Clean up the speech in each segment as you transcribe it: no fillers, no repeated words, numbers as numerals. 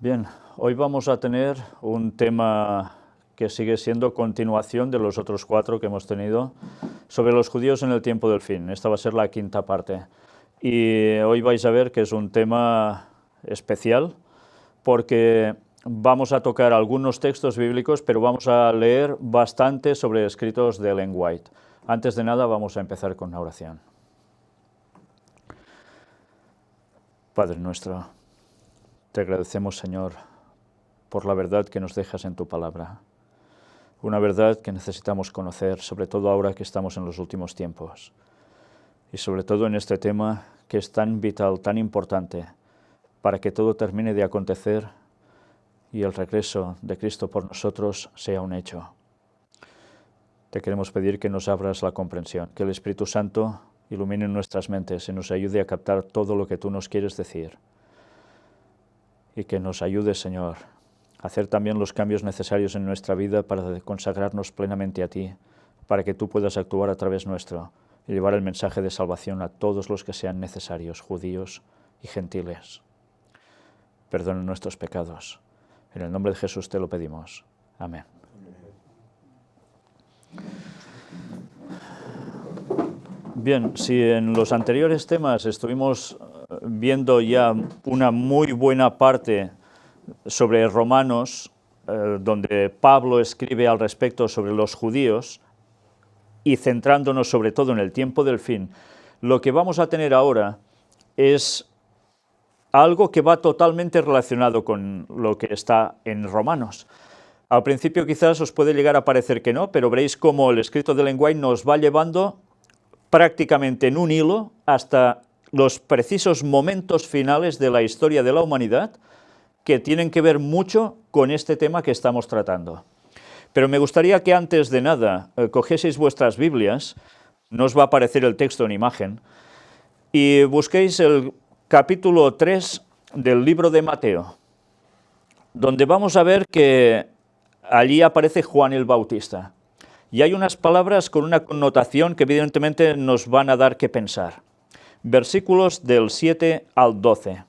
Bien, hoy vamos a tener un tema que sigue siendo continuación de los otros 4 que hemos tenido sobre los judíos en el tiempo del fin. Esta va a ser la 5ª parte. Y hoy vais a ver que es un tema especial porque vamos a tocar algunos textos bíblicos, pero vamos a leer bastante sobre escritos de Ellen White. Antes de nada vamos a empezar con una oración. Padre nuestro, te agradecemos, Señor, por la verdad que nos dejas en tu palabra. Una verdad que necesitamos conocer, sobre todo ahora que estamos en los últimos tiempos. Y sobre todo en este tema que es tan vital, tan importante, para que todo termine de acontecer y el regreso de Cristo por nosotros sea un hecho. Te queremos pedir que nos abras la comprensión, que el Espíritu Santo ilumine nuestras mentes y nos ayude a captar todo lo que tú nos quieres decir. Y que nos ayude, Señor, a hacer también los cambios necesarios en nuestra vida para consagrarnos plenamente a ti, para que tú puedas actuar a través nuestro y llevar el mensaje de salvación a todos los que sean necesarios, judíos y gentiles. Perdona nuestros pecados. En el nombre de Jesús te lo pedimos. Amén. Bien, si en los anteriores temas estuvimos viendo ya una muy buena parte sobre Romanos, donde Pablo escribe al respecto sobre los judíos, y centrándonos sobre todo en el tiempo del fin, lo que vamos a tener ahora es algo que va totalmente relacionado con lo que está en Romanos. Al principio quizás os puede llegar a parecer que no, pero veréis cómo el escrito de Ellen White nos va llevando prácticamente en un hilo hasta los precisos momentos finales de la historia de la humanidad que tienen que ver mucho con este tema que estamos tratando. Pero me gustaría que antes de nada cogieseis vuestras Biblias, no os va a aparecer el texto en imagen, y busquéis el capítulo 3 del libro de Mateo, donde vamos a ver que allí aparece Juan el Bautista. Y hay unas palabras con una connotación que evidentemente nos van a dar que pensar. Versículos del 7 al 12.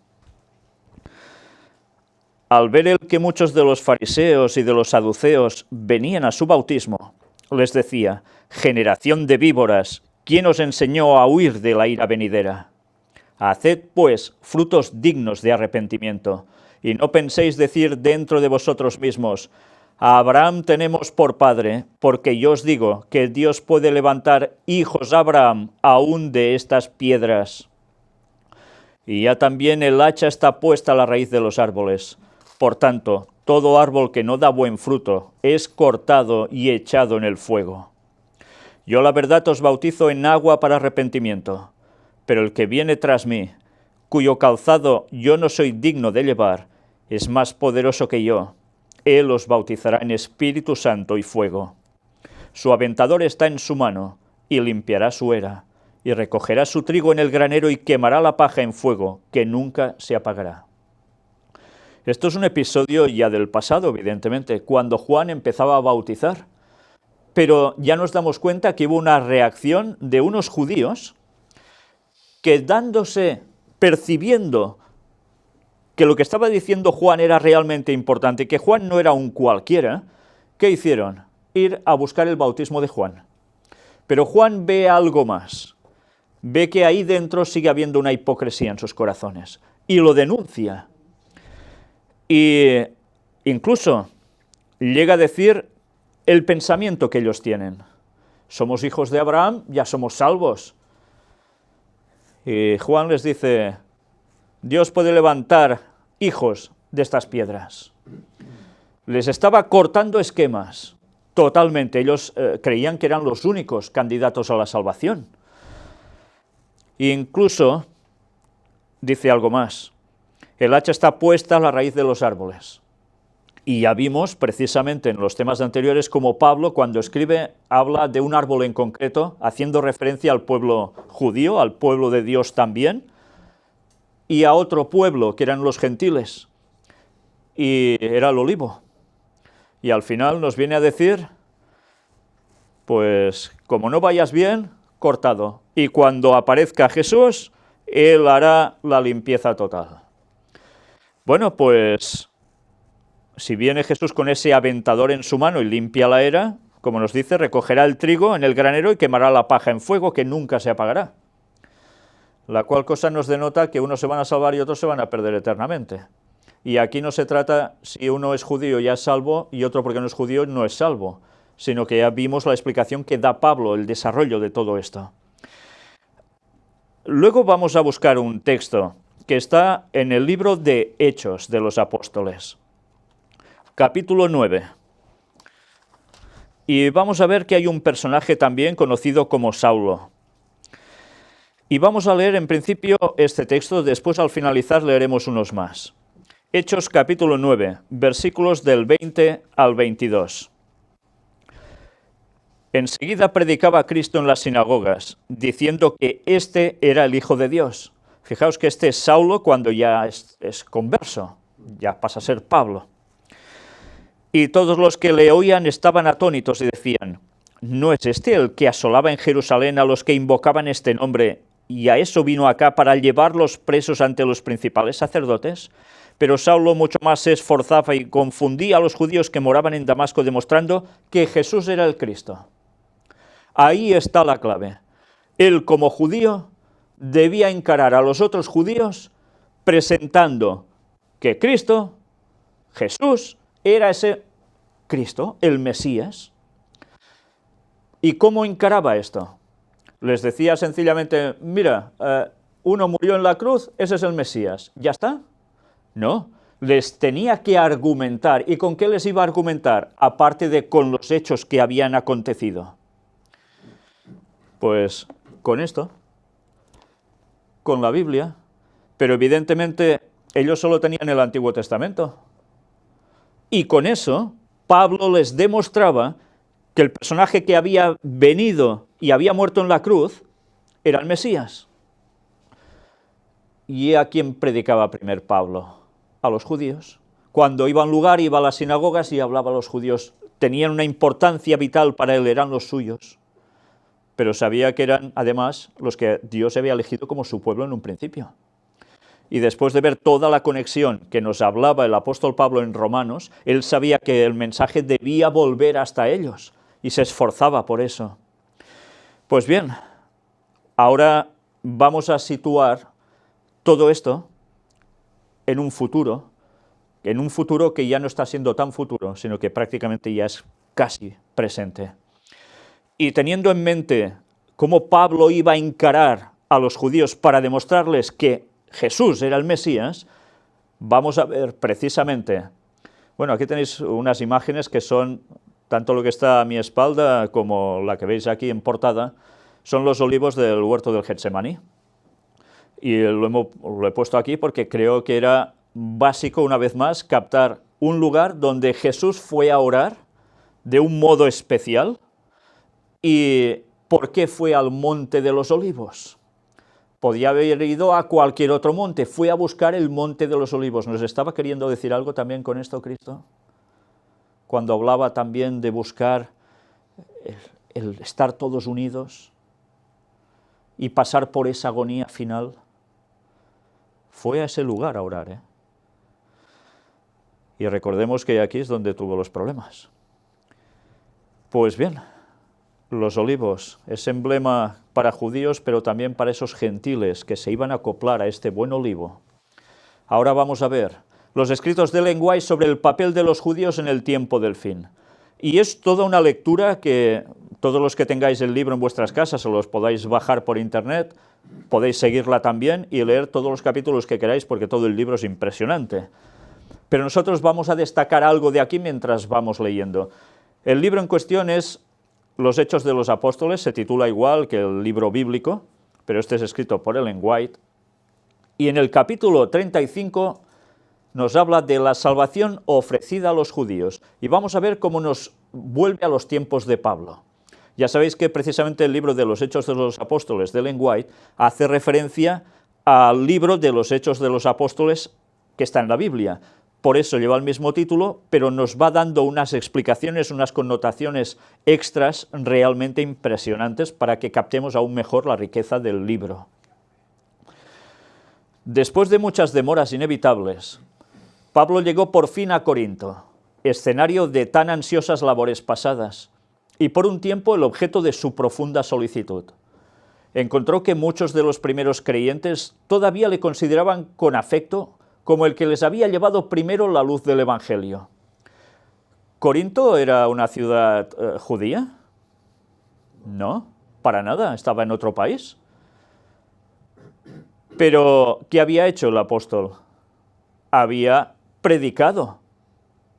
Al ver él que muchos de los fariseos y de los saduceos venían a su bautismo, les decía: generación de víboras, ¿quién os enseñó a huir de la ira venidera? Haced, pues, frutos dignos de arrepentimiento, y no penséis decir dentro de vosotros mismos: a Abraham tenemos por padre, porque yo os digo que Dios puede levantar hijos a Abraham aún de estas piedras. Y ya también el hacha está puesta a la raíz de los árboles. Por tanto, todo árbol que no da buen fruto es cortado y echado en el fuego. Yo la verdad os bautizo en agua para arrepentimiento, pero el que viene tras mí, cuyo calzado yo no soy digno de llevar, es más poderoso que yo. Él os bautizará en Espíritu Santo y fuego. Su aventador está en su mano, y limpiará su era, y recogerá su trigo en el granero y quemará la paja en fuego, que nunca se apagará. Esto es un episodio ya del pasado, evidentemente, cuando Juan empezaba a bautizar. Pero ya nos damos cuenta que hubo una reacción de unos judíos que percibiendo que lo que estaba diciendo Juan era realmente importante, que Juan no era un cualquiera, ¿qué hicieron? Ir a buscar el bautismo de Juan. Pero Juan ve algo más, ve que ahí dentro sigue habiendo una hipocresía en sus corazones, y lo denuncia. Y incluso llega a decir el pensamiento que ellos tienen. Somos hijos de Abraham, ya somos salvos. Y Juan les dice: Dios puede levantar hijos de estas piedras. Les estaba cortando esquemas, totalmente. Ellos creían que eran los únicos candidatos a la salvación. E incluso dice algo más: el hacha está puesta a la raíz de los árboles. Y ya vimos precisamente en los temas anteriores como Pablo, cuando escribe, habla de un árbol en concreto, haciendo referencia al pueblo judío, al pueblo de Dios también, y a otro pueblo, que eran los gentiles, y era el olivo. Y al final nos viene a decir, pues, como no vayas bien, cortado. Y cuando aparezca Jesús, Él hará la limpieza total. Bueno, pues, si viene Jesús con ese aventador en su mano y limpia la era, como nos dice, recogerá el trigo en el granero y quemará la paja en fuego que nunca se apagará. La cual cosa nos denota que unos se van a salvar y otros se van a perder eternamente. Y aquí no se trata si uno es judío ya es salvo y otro porque no es judío no es salvo, sino que ya vimos la explicación que da Pablo, el desarrollo de todo esto. Luego vamos a buscar un texto que está en el libro de Hechos de los Apóstoles, capítulo 9. Y vamos a ver que hay un personaje también conocido como Saulo. Y vamos a leer en principio este texto, después al finalizar leeremos unos más. Hechos capítulo 9, versículos del 20 al 22. Enseguida predicaba a Cristo en las sinagogas, diciendo que este era el Hijo de Dios. Fijaos que este es Saulo cuando ya es converso, ya pasa a ser Pablo. Y todos los que le oían estaban atónitos y decían, ¿no es este el que asolaba en Jerusalén a los que invocaban este nombre, y a eso vino acá para llevarlos presos ante los principales sacerdotes? Pero Saulo mucho más se esforzaba y confundía a los judíos que moraban en Damasco, demostrando que Jesús era el Cristo. Ahí está la clave. Él, como judío, debía encarar a los otros judíos presentando que Cristo, Jesús, era ese Cristo, el Mesías. ¿Y cómo encaraba esto? Les decía sencillamente, mira, uno murió en la cruz, ese es el Mesías. ¿Ya está? No, les tenía que argumentar. ¿Y con qué les iba a argumentar? Aparte de con los hechos que habían acontecido. Pues con esto, con la Biblia, pero evidentemente ellos solo tenían el Antiguo Testamento. Y con eso, Pablo les demostraba que el personaje que había venido y había muerto en la cruz era el Mesías. ¿Y a quién predicaba primero Pablo? A los judíos. Cuando iba a un lugar, iba a las sinagogas y hablaba a los judíos. Tenían una importancia vital para él, eran los suyos. Pero sabía que eran, además, los que Dios había elegido como su pueblo en un principio. Y después de ver toda la conexión que nos hablaba el apóstol Pablo en Romanos, él sabía que el mensaje debía volver hasta ellos, y se esforzaba por eso. Pues bien, ahora vamos a situar todo esto en un futuro que ya no está siendo tan futuro, sino que prácticamente ya es casi presente. Y teniendo en mente cómo Pablo iba a encarar a los judíos para demostrarles que Jesús era el Mesías, vamos a ver precisamente, bueno, aquí tenéis unas imágenes que son, tanto lo que está a mi espalda como la que veis aquí en portada, son los olivos del huerto del Getsemaní. Y lo he puesto aquí porque creo que era básico, una vez más, captar un lugar donde Jesús fue a orar de un modo especial. ¿Y por qué fue al monte de los olivos? Podía haber ido a cualquier otro monte, fue a buscar el monte de los olivos. ¿Nos estaba queriendo decir algo también con esto Cristo? Cuando hablaba también de buscar el estar todos unidos y pasar por esa agonía final, fue a ese lugar a orar, Y recordemos que aquí es donde tuvo los problemas. Pues bien, los olivos es emblema para judíos, pero también para esos gentiles que se iban a acoplar a este buen olivo. Ahora vamos a ver los escritos de Ellen White sobre el papel de los judíos en el tiempo del fin. Y es toda una lectura que todos los que tengáis el libro en vuestras casas o los podáis bajar por internet, podéis seguirla también y leer todos los capítulos que queráis porque todo el libro es impresionante. Pero nosotros vamos a destacar algo de aquí mientras vamos leyendo. El libro en cuestión es Los Hechos de los Apóstoles, se titula igual que el libro bíblico, pero este es escrito por Ellen White. Y en el capítulo 35 nos habla de la salvación ofrecida a los judíos. Y vamos a ver cómo nos vuelve a los tiempos de Pablo. Ya sabéis que precisamente el libro de los Hechos de los Apóstoles de Ellen White hace referencia al libro de los Hechos de los Apóstoles que está en la Biblia. Por eso lleva el mismo título, pero nos va dando unas explicaciones, unas connotaciones extras realmente impresionantes para que captemos aún mejor la riqueza del libro. Después de muchas demoras inevitables, Pablo llegó por fin a Corinto, escenario de tan ansiosas labores pasadas, y por un tiempo el objeto de su profunda solicitud. Encontró que muchos de los primeros creyentes todavía le consideraban con afecto como el que les había llevado primero la luz del Evangelio. ¿Corinto era una ciudad judía? No, para nada, estaba en otro país. Pero, ¿qué había hecho el apóstol? Había predicado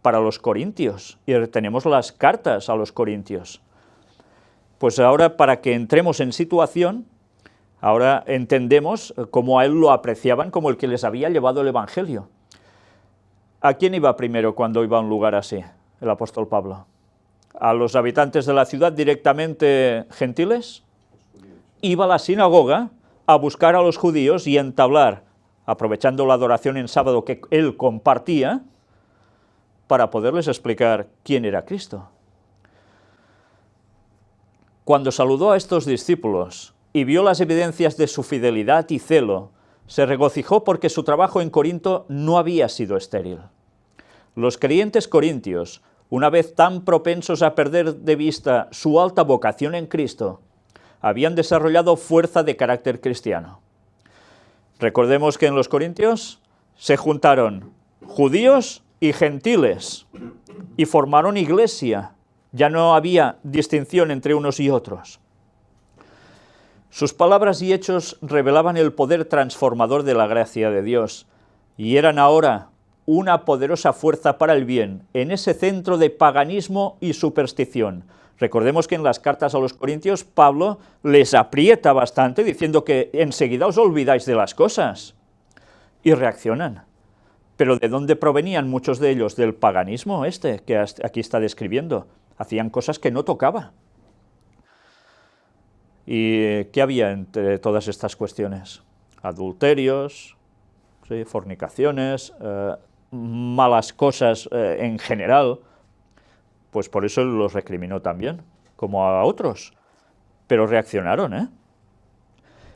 para los corintios, y tenemos las cartas a los corintios. Pues ahora, para que entremos en situación, ahora entendemos cómo a él lo apreciaban como el que les había llevado el Evangelio. ¿A quién iba primero cuando iba a un lugar así, el apóstol Pablo? ¿A los habitantes de la ciudad directamente gentiles? Iba a la sinagoga a buscar a los judíos y entablar, aprovechando la adoración en sábado que él compartía, para poderles explicar quién era Cristo. Cuando saludó a estos discípulos y vio las evidencias de su fidelidad y celo, se regocijó porque su trabajo en Corinto no había sido estéril. Los creyentes corintios, una vez tan propensos a perder de vista su alta vocación en Cristo, habían desarrollado fuerza de carácter cristiano. Recordemos que en los corintios se juntaron judíos y gentiles y formaron iglesia. Ya no había distinción entre unos y otros. Sus palabras y hechos revelaban el poder transformador de la gracia de Dios y eran ahora una poderosa fuerza para el bien en ese centro de paganismo y superstición. Recordemos que en las cartas a los corintios Pablo les aprieta bastante diciendo que enseguida os olvidáis de las cosas y reaccionan. Pero ¿de dónde provenían muchos de ellos? Del paganismo que aquí está describiendo. Hacían cosas que no tocaba. ¿Y qué había entre todas estas cuestiones? Adulterios, ¿sí? Fornicaciones, malas cosas en general. Pues por eso los recriminó también, como a otros. Pero reaccionaron, ¿eh?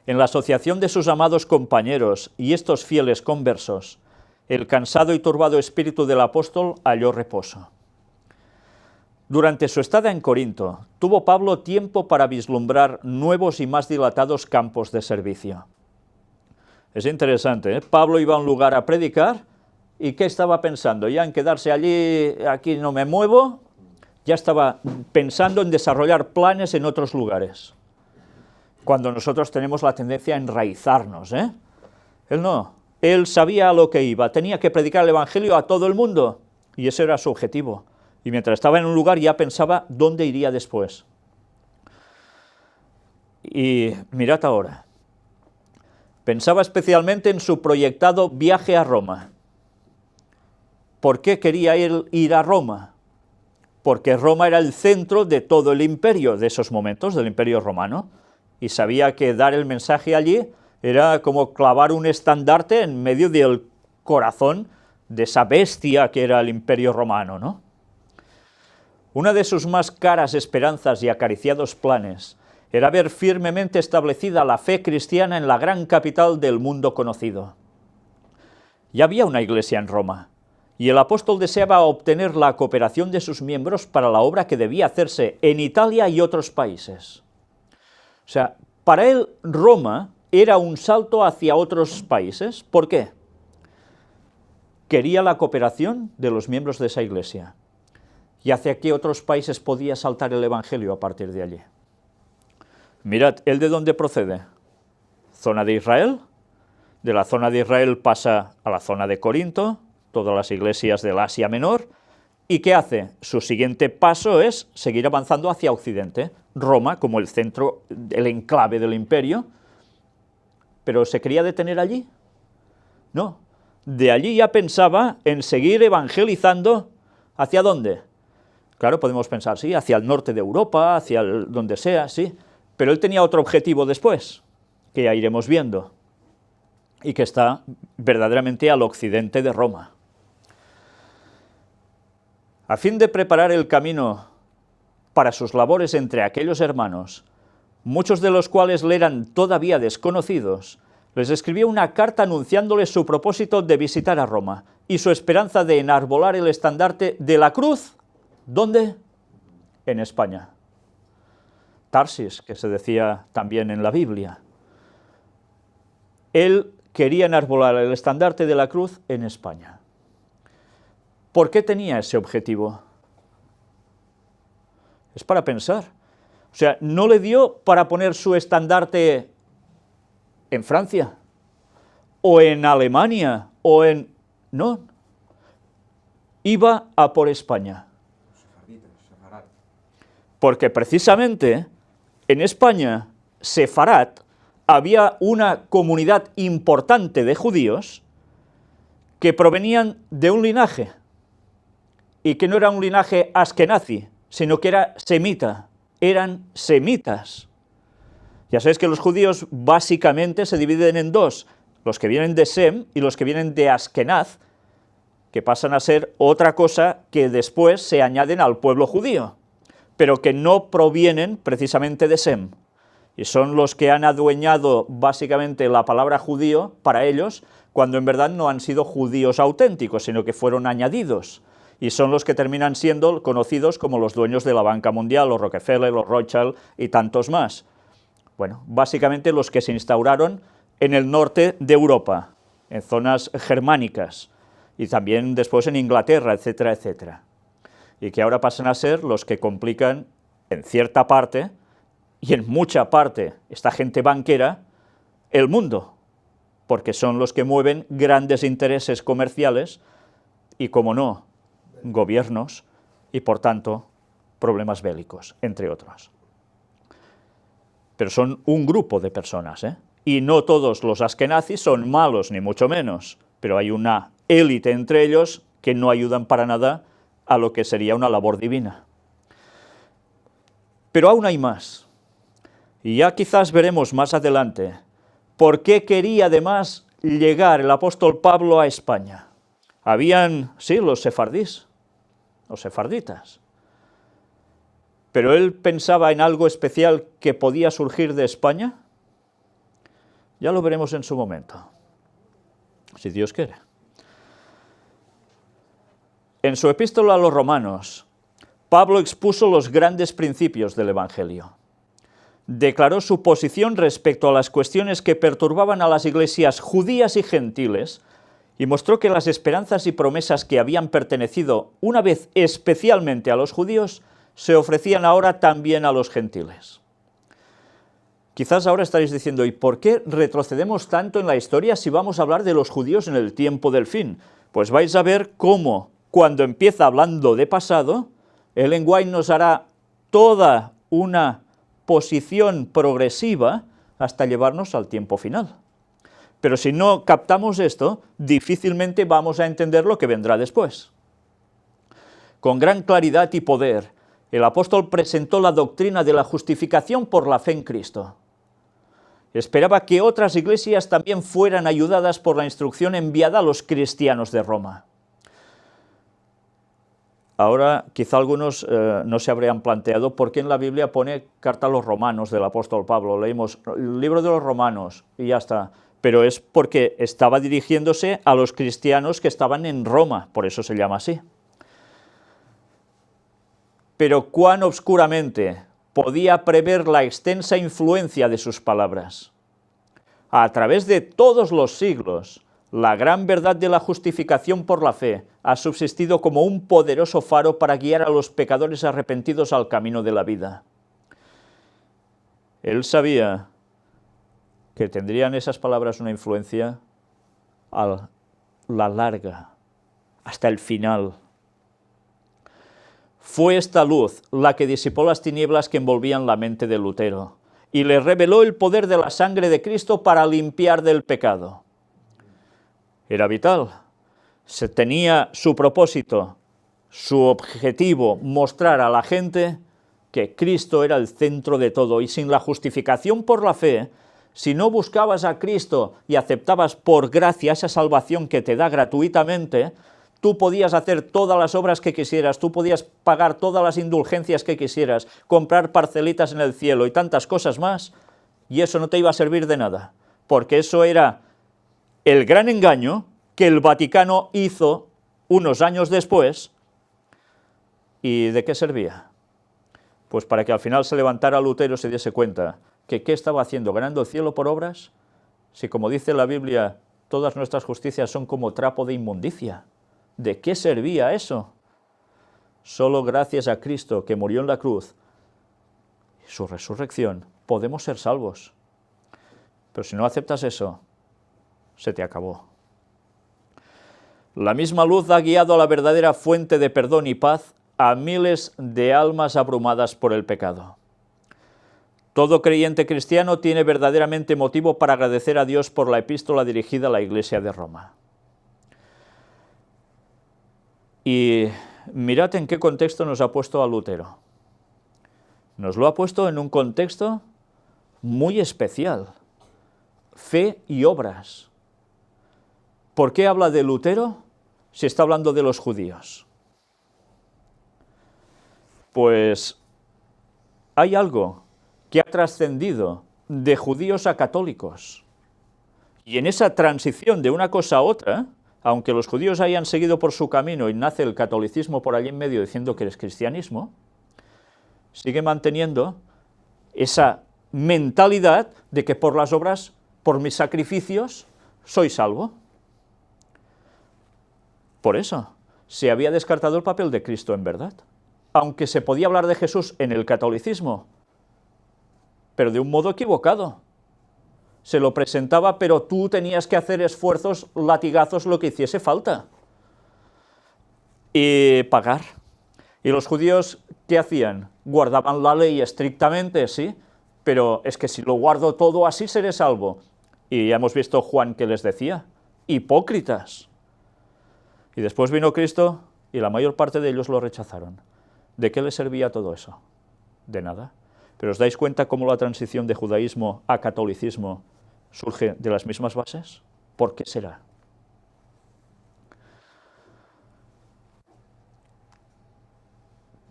En la asociación de sus amados compañeros y estos fieles conversos, el cansado y turbado espíritu del apóstol halló reposo. Durante su estada en Corinto, tuvo Pablo tiempo para vislumbrar nuevos y más dilatados campos de servicio. Es interesante, ¿eh? Pablo iba a un lugar a predicar, ¿y qué estaba pensando? Ya en quedarse allí, aquí no me muevo, ya estaba pensando en desarrollar planes en otros lugares. Cuando nosotros tenemos la tendencia a enraizarnos, ¿eh? Él no, él sabía a lo que iba, tenía que predicar el Evangelio a todo el mundo, y ese era su objetivo. Y mientras estaba en un lugar ya pensaba dónde iría después. Y mirad ahora, pensaba especialmente en su proyectado viaje a Roma. ¿Por qué quería él ir a Roma? Porque Roma era el centro de todo el imperio de esos momentos, del imperio romano, y sabía que dar el mensaje allí era como clavar un estandarte en medio del corazón de esa bestia que era el imperio romano, ¿no? Una de sus más caras esperanzas y acariciados planes era ver firmemente establecida la fe cristiana en la gran capital del mundo conocido. Ya había una iglesia en Roma, y el apóstol deseaba obtener la cooperación de sus miembros para la obra que debía hacerse en Italia y otros países. O sea, para él Roma era un salto hacia otros países. ¿Por qué? Quería la cooperación de los miembros de esa iglesia. ¿Y hacia qué otros países podía saltar el Evangelio a partir de allí? Mirad, ¿él de dónde procede? ¿Zona de Israel? De la zona de Israel pasa a la zona de Corinto, todas las iglesias del Asia Menor, ¿y qué hace? Su siguiente paso es seguir avanzando hacia Occidente, Roma como el centro, el enclave del imperio, ¿pero se quería detener allí? No, de allí ya pensaba en seguir evangelizando, ¿hacia dónde? Claro, podemos pensar, sí, hacia el norte de Europa, hacia donde sea, sí, pero él tenía otro objetivo después, que ya iremos viendo, y que está verdaderamente al occidente de Roma. A fin de preparar el camino para sus labores entre aquellos hermanos, muchos de los cuales le eran todavía desconocidos, Les escribió una carta anunciándoles su propósito de visitar a Roma y su esperanza de enarbolar el estandarte de la cruz. ¿Dónde? En España. Tarsis, que se decía también en la Biblia. Él quería enarbolar el estandarte de la cruz en España. ¿Por qué tenía ese objetivo? Es para pensar. O sea, no le dio para poner su estandarte en Francia, o en Alemania, o en... No. Iba a por España. Porque precisamente en España, sefarat, había una comunidad importante de judíos que provenían de un linaje, y que no era un linaje askenazi, sino que era semita, eran semitas. Ya sabéis que los judíos básicamente se dividen en dos, los que vienen de Sem y los que vienen de Askenaz, que pasan a ser otra cosa que después se añaden al pueblo judío, pero que no provienen precisamente de Sem, y son los que han adueñado básicamente la palabra judío para ellos, cuando en verdad no han sido judíos auténticos, sino que fueron añadidos, y son los que terminan siendo conocidos como los dueños de la banca mundial, los Rockefeller, los Rothschild y tantos más. Bueno, básicamente los que se instauraron en el norte de Europa, en zonas germánicas, y también después en Inglaterra, etcétera, etcétera. Y que ahora pasan a ser los que complican en cierta parte, y en mucha parte, esta gente banquera, el mundo, porque son los que mueven grandes intereses comerciales y, como no, gobiernos, y por tanto, problemas bélicos, entre otros. Pero son un grupo de personas, ¿eh? Y no todos los askenazis son malos, ni mucho menos, pero hay una élite entre ellos que no ayudan para nada a lo que sería una labor divina. Pero aún hay más, y ya quizás veremos más adelante por qué quería además llegar el apóstol Pablo a España. Habían, sí, los sefardíes, los sefarditas, pero él pensaba en algo especial que podía surgir de España. Ya lo veremos en su momento, si Dios quiere. En su epístola a los Romanos, Pablo expuso los grandes principios del Evangelio. Declaró su posición respecto a las cuestiones que perturbaban a las iglesias judías y gentiles, y mostró que las esperanzas y promesas que habían pertenecido una vez especialmente a los judíos, se ofrecían ahora también a los gentiles. Quizás ahora estaréis diciendo, ¿y por qué retrocedemos tanto en la historia si vamos a hablar de los judíos en el tiempo del fin? Pues vais a ver cómo, cuando empieza hablando de pasado, Ellen White nos hará toda una posición progresiva hasta llevarnos al tiempo final. Pero si no captamos esto, difícilmente vamos a entender lo que vendrá después. Con gran claridad y poder, el apóstol presentó la doctrina de la justificación por la fe en Cristo. Esperaba que otras iglesias también fueran ayudadas por la instrucción enviada a los cristianos de Roma. Ahora, quizá algunos no se habrían planteado por qué en la Biblia pone carta a los romanos del apóstol Pablo. Leímos el libro de los romanos y ya está. Pero es porque estaba dirigiéndose a los cristianos que estaban en Roma, por eso se llama así. Pero cuán obscuramente podía prever la extensa influencia de sus palabras. A través de todos los siglos, la gran verdad de la justificación por la fe ha subsistido como un poderoso faro para guiar a los pecadores arrepentidos al camino de la vida. Él sabía que tendrían esas palabras una influencia a la larga, hasta el final. Fue esta luz la que disipó las tinieblas que envolvían la mente de Lutero y le reveló el poder de la sangre de Cristo para limpiar del pecado. Era vital. Se tenía su propósito, su objetivo, mostrar a la gente que Cristo era el centro de todo, y sin la justificación por la fe, si no buscabas a Cristo y aceptabas por gracia esa salvación que te da gratuitamente, tú podías hacer todas las obras que quisieras, tú podías pagar todas las indulgencias que quisieras, comprar parcelitas en el cielo y tantas cosas más, y eso no te iba a servir de nada, porque eso era el gran engaño que el Vaticano hizo unos años después. ¿Y de qué servía? Pues para que al final se levantara Lutero y se diese cuenta que ¿qué estaba haciendo? ¿Ganando el cielo por obras? Si, como dice la Biblia, todas nuestras justicias son como trapo de inmundicia. ¿De qué servía eso? Solo gracias a Cristo, que murió en la cruz, y su resurrección, podemos ser salvos. Pero si no aceptas eso, se te acabó. La misma luz ha guiado a la verdadera fuente de perdón y paz a miles de almas abrumadas por el pecado. Todo creyente cristiano tiene verdaderamente motivo para agradecer a Dios por la epístola dirigida a la Iglesia de Roma. Y mirad en qué contexto nos ha puesto a Lutero. Nos lo ha puesto en un contexto muy especial: fe y obras. ¿Por qué habla de Lutero si está hablando de los judíos? Pues hay algo que ha trascendido de judíos a católicos. Y en esa transición de una cosa a otra, aunque los judíos hayan seguido por su camino y nace el catolicismo por allí en medio diciendo que es cristianismo, sigue manteniendo esa mentalidad de que por las obras, por mis sacrificios, soy salvo. Por eso se había descartado el papel de Cristo en verdad. Aunque se podía hablar de Jesús en el catolicismo, pero de un modo equivocado. Se lo presentaba, pero tú tenías que hacer esfuerzos, latigazos, lo que hiciese falta. Y pagar. ¿Y los judíos qué hacían? Guardaban la ley estrictamente, sí, pero es que si lo guardo todo así seré salvo. Y ya hemos visto Juan que les decía, hipócritas. Y después vino Cristo y la mayor parte de ellos lo rechazaron. ¿De qué les servía todo eso? De nada. ¿Pero os dais cuenta cómo la transición de judaísmo a catolicismo surge de las mismas bases? ¿Por qué será?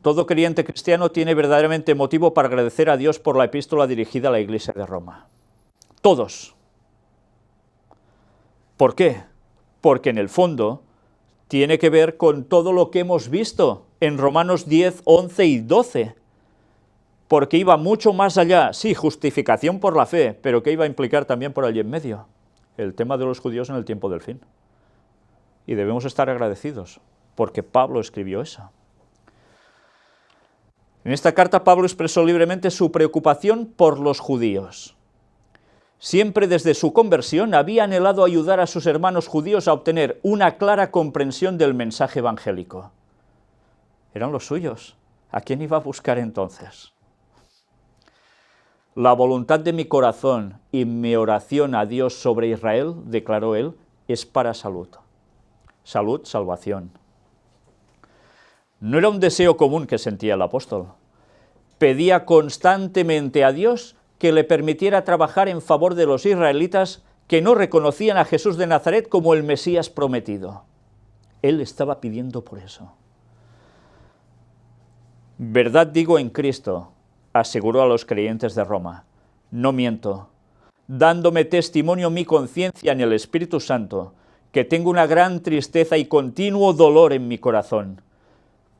Todo creyente cristiano tiene verdaderamente motivo para agradecer a Dios por la epístola dirigida a la Iglesia de Roma. Todos. ¿Por qué? Porque en el fondo tiene que ver con todo lo que hemos visto en Romanos 10, 11 y 12. Porque iba mucho más allá, sí, justificación por la fe, pero que iba a implicar también por allí en medio el tema de los judíos en el tiempo del fin. Y debemos estar agradecidos, porque Pablo escribió eso. En esta carta Pablo expresó libremente su preocupación por los judíos. Siempre desde su conversión había anhelado ayudar a sus hermanos judíos a obtener una clara comprensión del mensaje evangélico. Eran los suyos. ¿A quién iba a buscar entonces? La voluntad de mi corazón y mi oración a Dios sobre Israel, declaró él, es para salud. Salud, salvación. No era un deseo común que sentía el apóstol. Pedía constantemente a Dios que le permitiera trabajar en favor de los israelitas que no reconocían a Jesús de Nazaret como el Mesías prometido. Él estaba pidiendo por eso. Verdad digo en Cristo, aseguró a los creyentes de Roma, no miento, dándome testimonio mi conciencia en el Espíritu Santo, que tengo una gran tristeza y continuo dolor en mi corazón,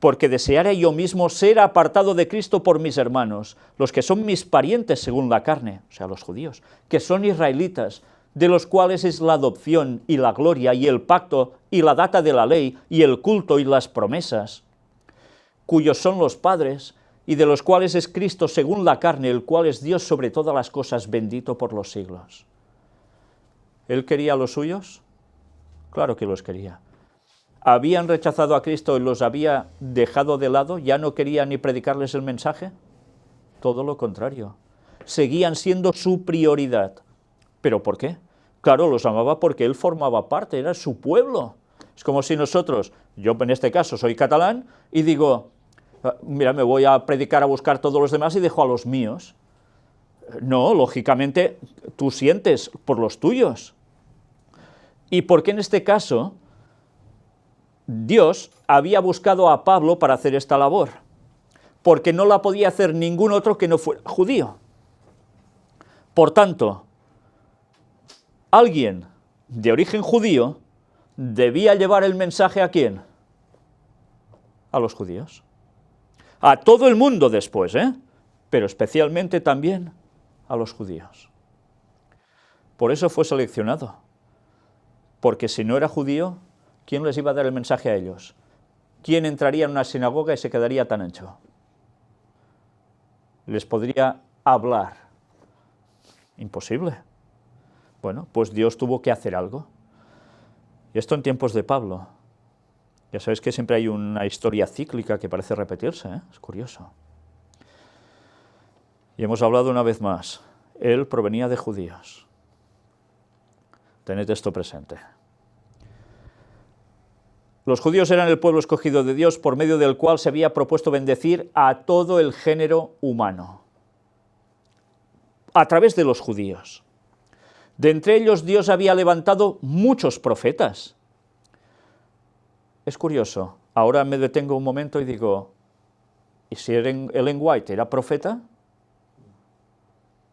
porque deseara yo mismo ser apartado de Cristo por mis hermanos, los que son mis parientes según la carne, o sea, los judíos, que son israelitas, de los cuales es la adopción y la gloria y el pacto y la data de la ley y el culto y las promesas, cuyos son los padres, y de los cuales es Cristo según la carne, el cual es Dios sobre todas las cosas, bendito por los siglos. ¿Él quería a los suyos? Claro que los quería. ¿Habían rechazado a Cristo y los había dejado de lado? ¿Ya no quería ni predicarles el mensaje? Todo lo contrario. Seguían siendo su prioridad. ¿Pero por qué? Claro, los amaba porque él formaba parte, era su pueblo. Es como si nosotros, yo en este caso soy catalán, y digo, mira, me voy a predicar a buscar todos los demás y dejo a los míos. No, lógicamente, tú sientes por los tuyos. ¿Y por qué en este caso Dios había buscado a Pablo para hacer esta labor? Porque no la podía hacer ningún otro que no fuera judío. Por tanto, alguien de origen judío debía llevar el mensaje ¿a quién? A los judíos. A todo el mundo después, pero especialmente también a los judíos. Por eso fue seleccionado, porque si no era judío, ¿quién les iba a dar el mensaje a ellos? ¿Quién entraría en una sinagoga y se quedaría tan ancho? ¿Les podría hablar? Imposible. Bueno, pues Dios tuvo que hacer algo. Y esto en tiempos de Pablo. Ya sabéis que siempre hay una historia cíclica que parece repetirse, es curioso. Y hemos hablado una vez más, él provenía de judíos. Tened esto presente. Los judíos eran el pueblo escogido de Dios por medio del cual se había propuesto bendecir a todo el género humano. A través de los judíos. De entre ellos Dios había levantado muchos profetas. Es curioso, ahora me detengo un momento y digo, ¿y si Ellen White era profeta?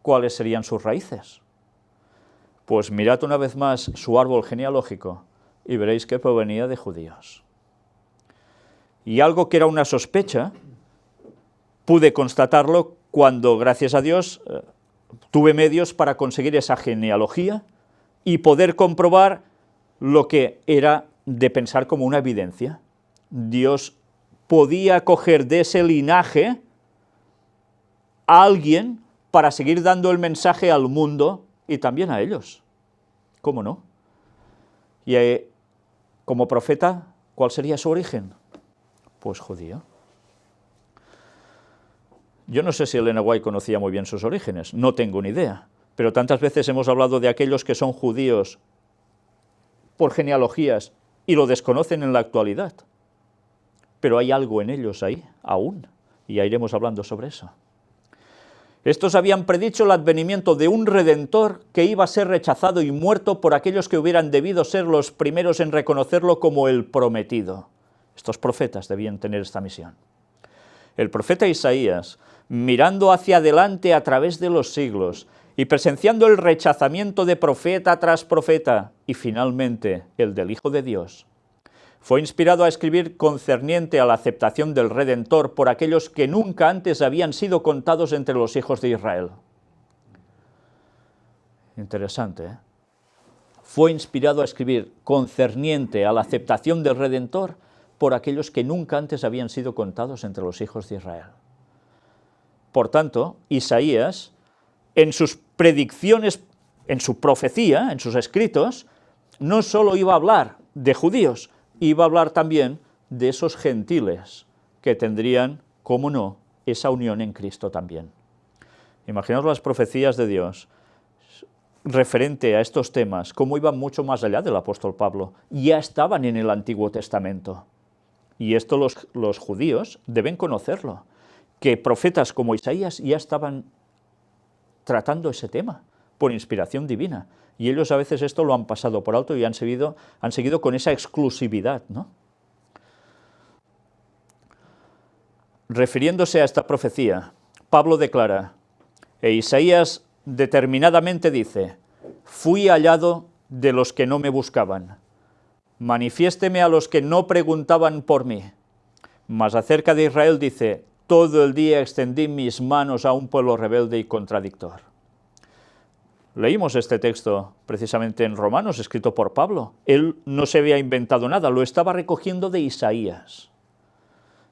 ¿Cuáles serían sus raíces? Pues mirad una vez más su árbol genealógico y veréis que provenía de judíos. Y algo que era una sospecha, pude constatarlo cuando, gracias a Dios, tuve medios para conseguir esa genealogía y poder comprobar lo que era de pensar como una evidencia. Dios podía coger de ese linaje a alguien para seguir dando el mensaje al mundo y también a ellos. ¿Cómo no? Y como profeta, ¿cuál sería su origen? Pues judío. Yo no sé si Elena White conocía muy bien sus orígenes, no tengo ni idea, pero tantas veces hemos hablado de aquellos que son judíos por genealogías y lo desconocen en la actualidad. Pero hay algo en ellos ahí, aún, y ya iremos hablando sobre eso. Estos habían predicho el advenimiento de un Redentor que iba a ser rechazado y muerto por aquellos que hubieran debido ser los primeros en reconocerlo como el prometido. Estos profetas debían tener esta misión. El profeta Isaías, mirando hacia adelante a través de los siglos y presenciando el rechazamiento de profeta tras profeta y finalmente el del Hijo de Dios, fue inspirado a escribir concerniente a la aceptación del Redentor por aquellos que nunca antes habían sido contados entre los hijos de Israel. Interesante, ¿eh? Fue inspirado a escribir concerniente a la aceptación del Redentor por aquellos que nunca antes habían sido contados entre los hijos de Israel. Por tanto, Isaías, en sus predicciones, en su profecía, en sus escritos, no solo iba a hablar de judíos, iba a hablar también de esos gentiles que tendrían, cómo no, esa unión en Cristo también. Imaginaos las profecías de Dios referente a estos temas, cómo iban mucho más allá del apóstol Pablo, ya estaban en el Antiguo Testamento. Y esto los judíos deben conocerlo, que profetas como Isaías ya estaban tratando ese tema por inspiración divina. Y ellos a veces esto lo han pasado por alto y han seguido con esa exclusividad, ¿no? Refiriéndose a esta profecía, Pablo declara, e Isaías determinadamente dice, fui hallado de los que no me buscaban, manifiésteme a los que no preguntaban por mí. Mas acerca de Israel dice, todo el día extendí mis manos a un pueblo rebelde y contradictor. Leímos este texto precisamente en Romanos, escrito por Pablo. Él no se había inventado nada, lo estaba recogiendo de Isaías.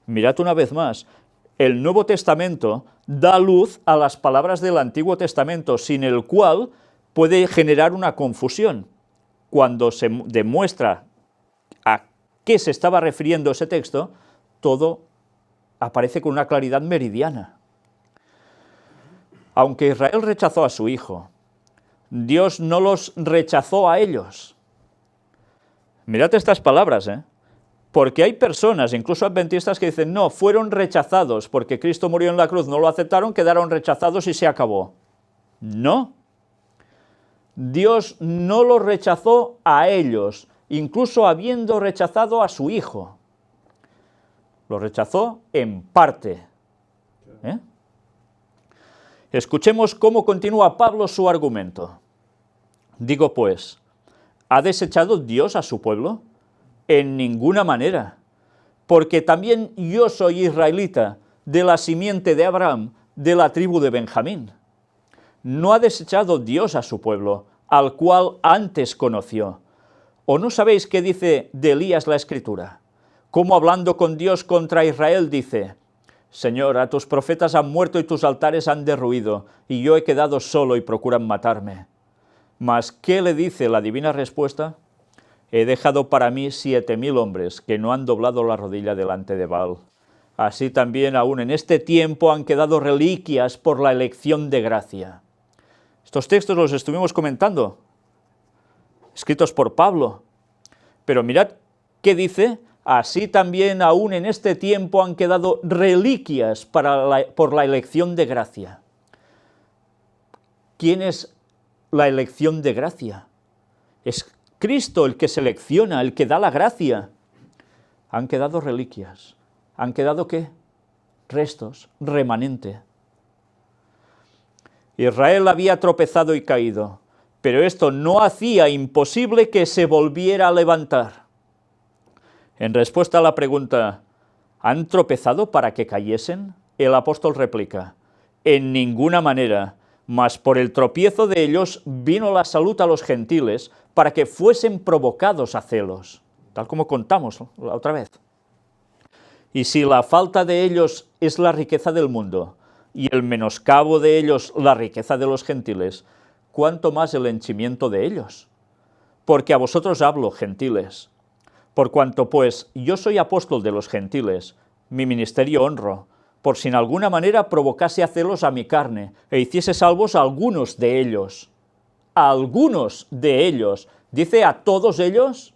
Mirad una vez más, el Nuevo Testamento da luz a las palabras del Antiguo Testamento, sin el cual puede generar una confusión. Cuando se demuestra a qué se estaba refiriendo ese texto, todo aparece con una claridad meridiana. Aunque Israel rechazó a su hijo, Dios no los rechazó a ellos. Mirad estas palabras, porque hay personas, incluso adventistas, que dicen, no, fueron rechazados, porque Cristo murió en la cruz, no lo aceptaron, quedaron rechazados y se acabó. No. Dios no los rechazó a ellos, incluso habiendo rechazado a su hijo. Lo rechazó en parte. Escuchemos cómo continúa Pablo su argumento. Digo pues, ¿ha desechado Dios a su pueblo? En ninguna manera, porque también yo soy israelita, de la simiente de Abraham, de la tribu de Benjamín. No ha desechado Dios a su pueblo, al cual antes conoció. ¿O no sabéis qué dice de Elías la Escritura? Cómo hablando con Dios contra Israel dice: Señor, a tus profetas han muerto y tus altares han derruido, y yo he quedado solo y procuran matarme. Mas, ¿qué le dice la divina respuesta? He dejado para mí 7.000 hombres que no han doblado la rodilla delante de Baal. Así también aún en este tiempo han quedado reliquias por la elección de gracia. Estos textos los estuvimos comentando, escritos por Pablo. Pero mirad qué dice: así también aún en este tiempo han quedado reliquias por la elección de gracia. ¿Quién es la elección de gracia? Es Cristo el que selecciona, el que da la gracia. Han quedado reliquias. ¿Han quedado qué? Restos, remanente. Israel había tropezado y caído, pero esto no hacía imposible que se volviera a levantar. En respuesta a la pregunta, ¿han tropezado para que cayesen? El apóstol replica: en ninguna manera, mas por el tropiezo de ellos vino la salud a los gentiles, para que fuesen provocados a celos, tal como contamos la otra vez. Y si la falta de ellos es la riqueza del mundo, y el menoscabo de ellos la riqueza de los gentiles, ¿cuánto más el henchimiento de ellos? Porque a vosotros hablo, gentiles. Por cuanto, pues, yo soy apóstol de los gentiles, mi ministerio honro, por si en alguna manera provocase a celos a mi carne, e hiciese salvos a algunos de ellos. A algunos de ellos. ¿Dice a todos ellos?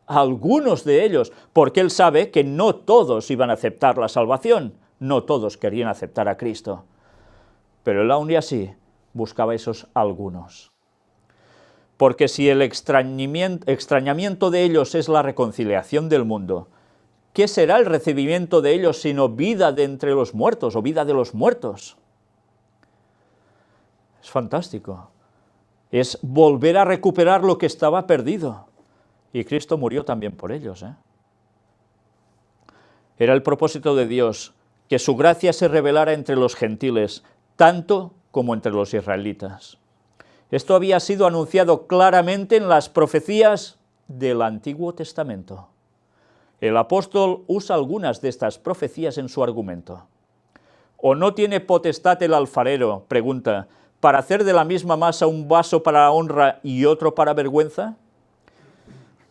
A algunos de ellos, porque él sabe que no todos iban a aceptar la salvación, no todos querían aceptar a Cristo. Pero él aún y así buscaba esos algunos. Porque si el extrañamiento de ellos es la reconciliación del mundo, ¿qué será el recibimiento de ellos sino vida de entre los muertos o vida de los muertos? Es fantástico. Es volver a recuperar lo que estaba perdido. Y Cristo murió también por ellos. Era el propósito de Dios que su gracia se revelara entre los gentiles, tanto como entre los israelitas. Esto había sido anunciado claramente en las profecías del Antiguo Testamento. El apóstol usa algunas de estas profecías en su argumento. ¿O no tiene potestad el alfarero, pregunta, para hacer de la misma masa un vaso para honra y otro para vergüenza?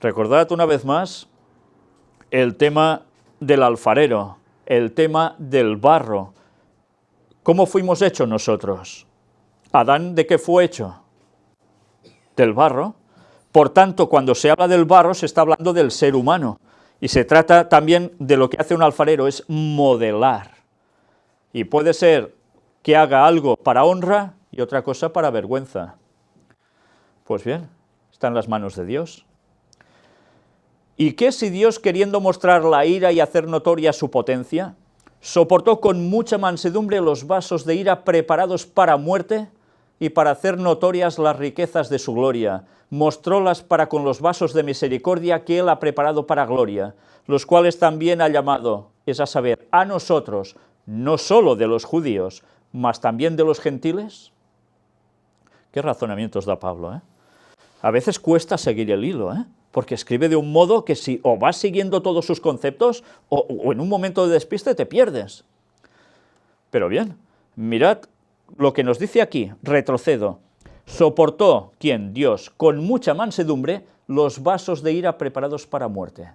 Recordad una vez más el tema del alfarero, el tema del barro. ¿Cómo fuimos hechos nosotros? ¿Adán de qué fue hecho? Del barro. Por tanto, cuando se habla del barro, se está hablando del ser humano. Y se trata también de lo que hace un alfarero, es modelar. Y puede ser que haga algo para honra y otra cosa para vergüenza. Pues bien, está en las manos de Dios. ¿Y qué si Dios, queriendo mostrar la ira y hacer notoria su potencia, soportó con mucha mansedumbre los vasos de ira preparados para muerte y para hacer notorias las riquezas de su gloria, mostrólas para con los vasos de misericordia que él ha preparado para gloria, los cuales también ha llamado, es a saber, a nosotros, no solo de los judíos, mas también de los gentiles? ¿Qué razonamientos da Pablo, A veces cuesta seguir el hilo, porque escribe de un modo que si o vas siguiendo todos sus conceptos o en un momento de despiste te pierdes. Pero bien, mirad lo que nos dice aquí, retrocedo. Soportó, ¿quién? Dios, con mucha mansedumbre, los vasos de ira preparados para muerte.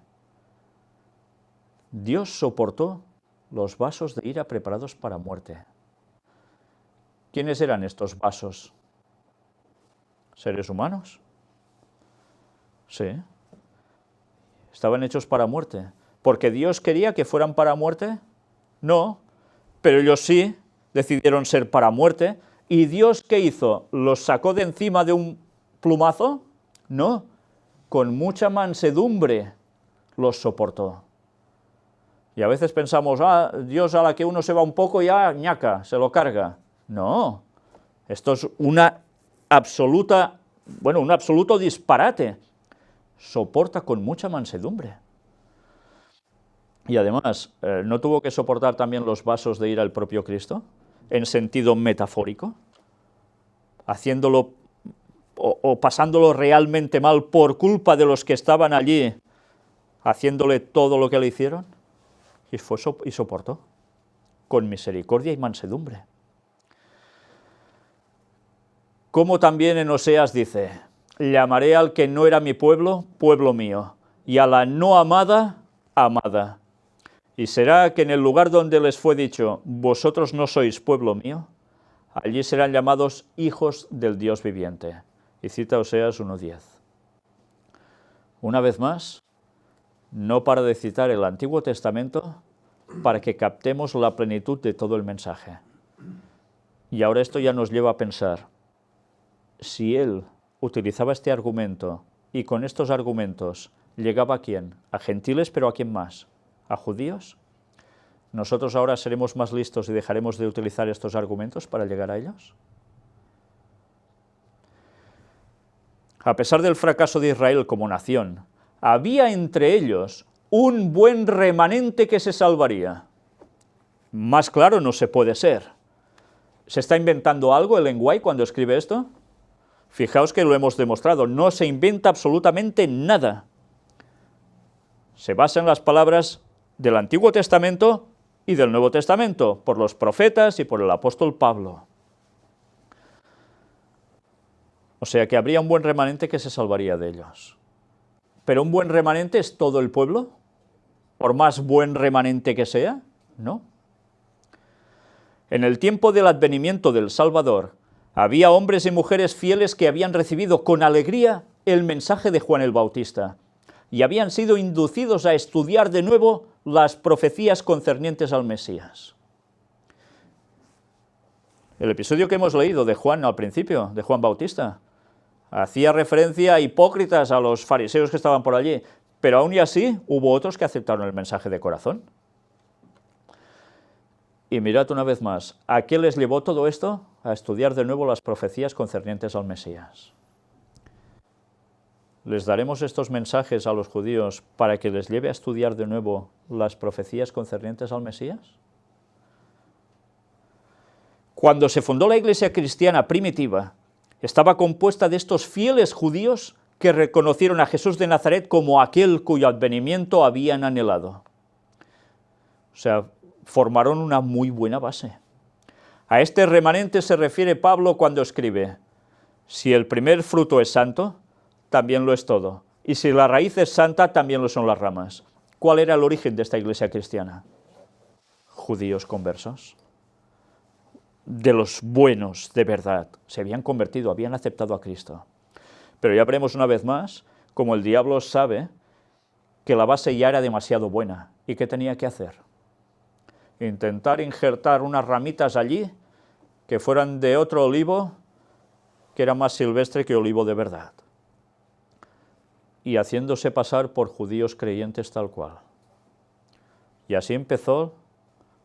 Dios soportó los vasos de ira preparados para muerte. ¿Quiénes eran estos vasos? ¿Seres humanos? Sí. ¿Estaban hechos para muerte? ¿Porque Dios quería que fueran para muerte? No, pero ellos sí decidieron ser para muerte. ¿Y Dios qué hizo? ¿Los sacó de encima de un plumazo? No, con mucha mansedumbre los soportó. Y a veces pensamos, Dios a la que uno se va un poco ya, ñaca, se lo carga. No, esto es una absoluta bueno, un absoluto disparate, soporta con mucha mansedumbre. Y además, ¿no tuvo que soportar también los vasos de ira al propio Cristo, en sentido metafórico? Haciéndolo o pasándolo realmente mal por culpa de los que estaban allí, haciéndole todo lo que le hicieron, y soportó, con misericordia y mansedumbre. Como también en Oseas dice, llamaré al que no era mi pueblo, pueblo mío, y a la no amada, amada. Y será que en el lugar donde les fue dicho, vosotros no sois pueblo mío, allí serán llamados hijos del Dios viviente. Y cita Oseas 1:10. Una vez más, no para de citar el Antiguo Testamento para que captemos la plenitud de todo el mensaje. Y ahora esto ya nos lleva a pensar, si él utilizaba este argumento y con estos argumentos llegaba a quién, a gentiles, pero ¿a quién más? ¿A judíos? ¿Nosotros ahora seremos más listos y dejaremos de utilizar estos argumentos para llegar a ellos? A pesar del fracaso de Israel como nación, había entre ellos un buen remanente que se salvaría. Más claro no se puede ser. ¿Se está inventando algo Ellen White cuando escribe esto? Fijaos que lo hemos demostrado, no se inventa absolutamente nada. Se basa en las palabras del Antiguo Testamento y del Nuevo Testamento, por los profetas y por el apóstol Pablo. O sea que habría un buen remanente que se salvaría de ellos. ¿Pero un buen remanente es todo el pueblo? ¿Por más buen remanente que sea? No. En el tiempo del advenimiento del Salvador, había hombres y mujeres fieles que habían recibido con alegría el mensaje de Juan el Bautista y habían sido inducidos a estudiar de nuevo las profecías concernientes al Mesías. El episodio que hemos leído de Juan al principio, de Juan Bautista, hacía referencia a hipócritas, a los fariseos que estaban por allí, pero aún y así hubo otros que aceptaron el mensaje de corazón. Y mirad una vez más, ¿a qué les llevó todo esto? A estudiar de nuevo las profecías concernientes al Mesías. ¿Les daremos estos mensajes a los judíos para que les lleve a estudiar de nuevo las profecías concernientes al Mesías? Cuando se fundó la iglesia cristiana primitiva, estaba compuesta de estos fieles judíos que reconocieron a Jesús de Nazaret como aquel cuyo advenimiento habían anhelado. O sea, formaron una muy buena base. A este remanente se refiere Pablo cuando escribe, si el primer fruto es santo, también lo es todo, y si la raíz es santa, también lo son las ramas. ¿Cuál era el origen de esta iglesia cristiana? Judíos conversos. De los buenos de verdad, se habían convertido, habían aceptado a Cristo. Pero ya veremos una vez más, como el diablo sabe que la base ya era demasiado buena, ¿y qué tenía que hacer? Intentar injertar unas ramitas allí que fueran de otro olivo que era más silvestre que olivo de verdad, y haciéndose pasar por judíos creyentes tal cual. Y así empezó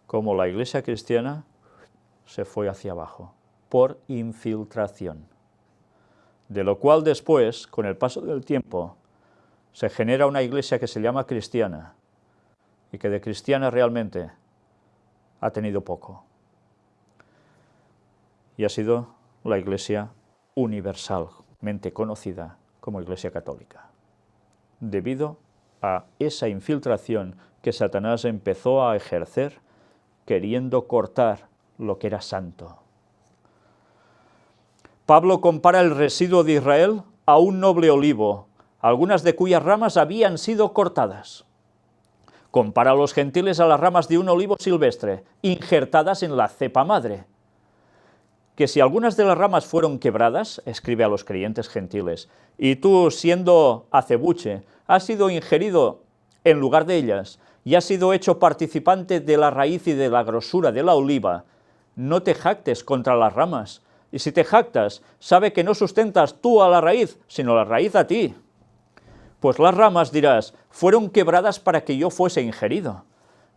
como la iglesia cristiana se fue hacia abajo, por infiltración, de lo cual después, con el paso del tiempo, se genera una iglesia que se llama cristiana, y que de cristiana realmente ha tenido poco. Y ha sido la iglesia universalmente conocida como Iglesia Católica, debido a esa infiltración que Satanás empezó a ejercer queriendo cortar lo que era santo. Pablo compara el residuo de Israel a un noble olivo, algunas de cuyas ramas habían sido cortadas. Compara a los gentiles a las ramas de un olivo silvestre, injertadas en la cepa madre. Que si algunas de las ramas fueron quebradas, escribe a los creyentes gentiles, y tú, siendo acebuche, has sido ingerido en lugar de ellas, y has sido hecho participante de la raíz y de la grosura de la oliva, no te jactes contra las ramas, y si te jactas, sabe que no sustentas tú a la raíz, sino la raíz a ti. Pues las ramas, dirás, fueron quebradas para que yo fuese ingerido.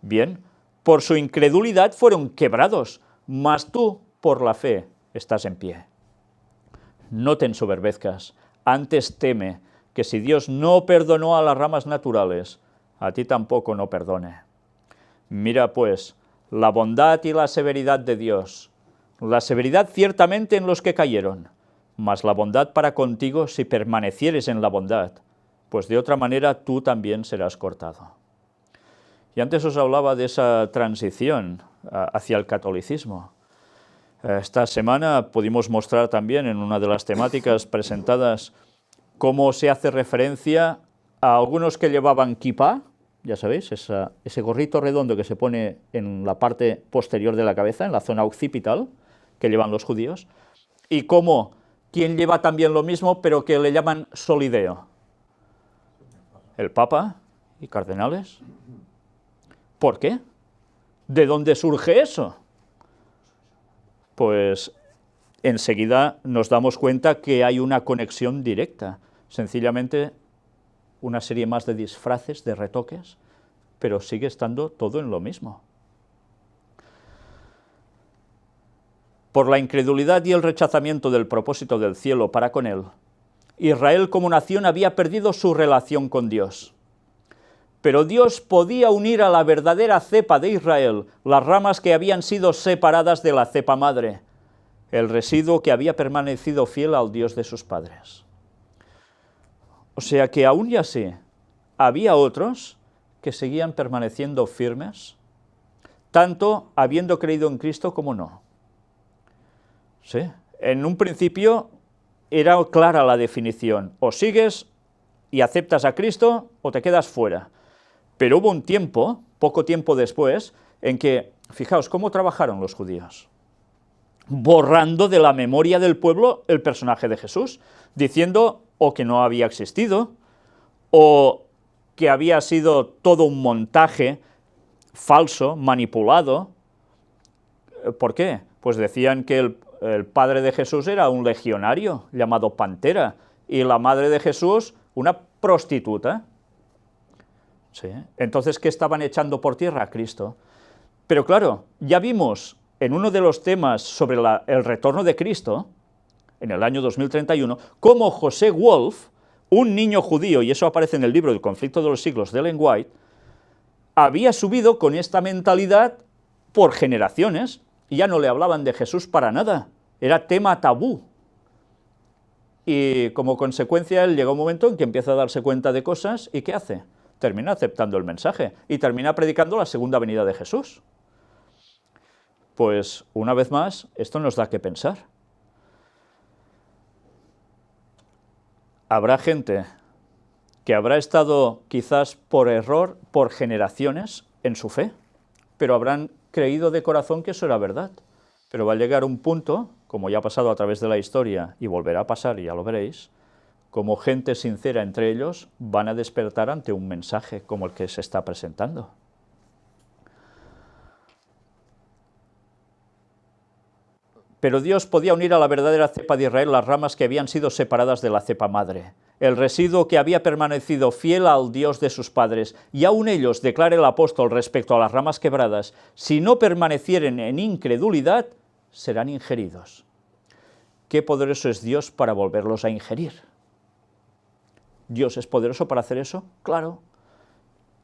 Bien, por su incredulidad fueron quebrados, mas tú, por la fe, estás en pie. No te ensoberbezcas, antes teme que si Dios no perdonó a las ramas naturales, a ti tampoco no perdone. Mira pues la bondad y la severidad de Dios, la severidad ciertamente en los que cayeron, mas la bondad para contigo si permanecieres en la bondad, pues de otra manera tú también serás cortado. Y antes os hablaba de esa transición hacia el catolicismo. Esta semana pudimos mostrar también en una de las temáticas presentadas cómo se hace referencia a algunos que llevaban kipá, ya sabéis, ese gorrito redondo que se pone en la parte posterior de la cabeza, en la zona occipital, que llevan los judíos, y cómo quien lleva también lo mismo, pero que le llaman solideo. El Papa y cardenales. ¿Por qué? ¿De dónde surge eso? Pues enseguida nos damos cuenta que hay una conexión directa, sencillamente una serie más de disfraces, de retoques, pero sigue estando todo en lo mismo. Por la incredulidad y el rechazamiento del propósito del cielo para con él, Israel como nación había perdido su relación con Dios. Pero Dios podía unir a la verdadera cepa de Israel las ramas que habían sido separadas de la cepa madre, el residuo que había permanecido fiel al Dios de sus padres. O sea que aún y así, había otros que seguían permaneciendo firmes, tanto habiendo creído en Cristo como no. Sí, en un principio era clara la definición, o sigues y aceptas a Cristo o te quedas fuera. Pero hubo un tiempo, poco tiempo después, en que, fijaos, ¿cómo trabajaron los judíos? Borrando de la memoria del pueblo el personaje de Jesús, diciendo o que no había existido, o que había sido todo un montaje falso, manipulado. ¿Por qué? Pues decían que el padre de Jesús era un legionario llamado Pantera, y la madre de Jesús una prostituta. Sí. Entonces, ¿qué estaban echando por tierra? A Cristo. Pero claro, ya vimos en uno de los temas sobre el retorno de Cristo, en el año 2031, cómo José Wolf, un niño judío, y eso aparece en el libro El conflicto de los siglos de Ellen White, había subido con esta mentalidad por generaciones, y ya no le hablaban de Jesús para nada, era tema tabú. Y como consecuencia, él llega un momento en que empieza a darse cuenta de cosas, ¿y qué hace? Termina aceptando el mensaje y termina predicando la segunda venida de Jesús. Pues, una vez más, esto nos da que pensar. Habrá gente que habrá estado quizás por error, por generaciones, en su fe, pero habrán creído de corazón que eso era verdad. Pero va a llegar un punto, como ya ha pasado a través de la historia, y volverá a pasar, y ya lo veréis, como gente sincera entre ellos, van a despertar ante un mensaje como el que se está presentando. Pero Dios podía unir a la verdadera cepa de Israel las ramas que habían sido separadas de la cepa madre, el residuo que había permanecido fiel al Dios de sus padres, y aun ellos, declara el apóstol respecto a las ramas quebradas, si no permanecieren en incredulidad, serán ingeridos. Qué poderoso es Dios para volverlos a ingerir. ¿Dios es poderoso para hacer eso? Claro.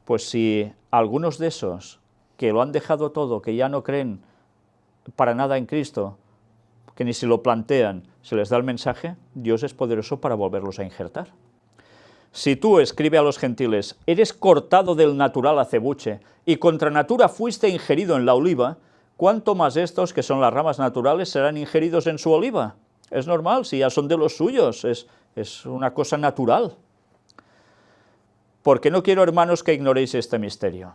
Pues si algunos de esos que lo han dejado todo, que ya no creen para nada en Cristo, que ni se lo plantean, se les da el mensaje, Dios es poderoso para volverlos a injertar. Si tú, escribe a los gentiles, eres cortado del natural acebuche, y contra natura fuiste ingerido en la oliva, ¿cuánto más estos, que son las ramas naturales, serán ingeridos en su oliva? Es normal, si ya son de los suyos, es una cosa natural. Porque no quiero, hermanos, que ignoréis este misterio,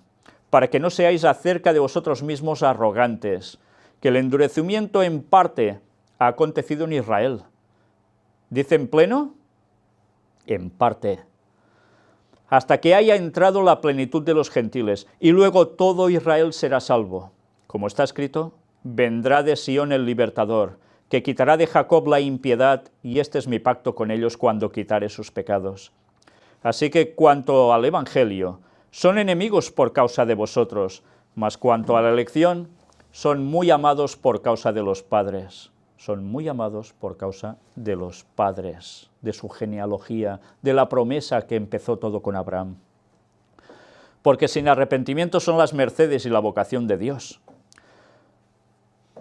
para que no seáis acerca de vosotros mismos arrogantes, que el endurecimiento en parte ha acontecido en Israel. ¿Dice en pleno? En parte. Hasta que haya entrado la plenitud de los gentiles, y luego todo Israel será salvo. Como está escrito, vendrá de Sión el libertador, que quitará de Jacob la impiedad, y este es mi pacto con ellos cuando quitare sus pecados. Así que cuanto al Evangelio, son enemigos por causa de vosotros, mas cuanto a la elección, son muy amados por causa de los padres. son muy amados por causa de los padres, de su genealogía, de la promesa que empezó todo con Abraham. Porque sin arrepentimiento son las mercedes y la vocación de Dios.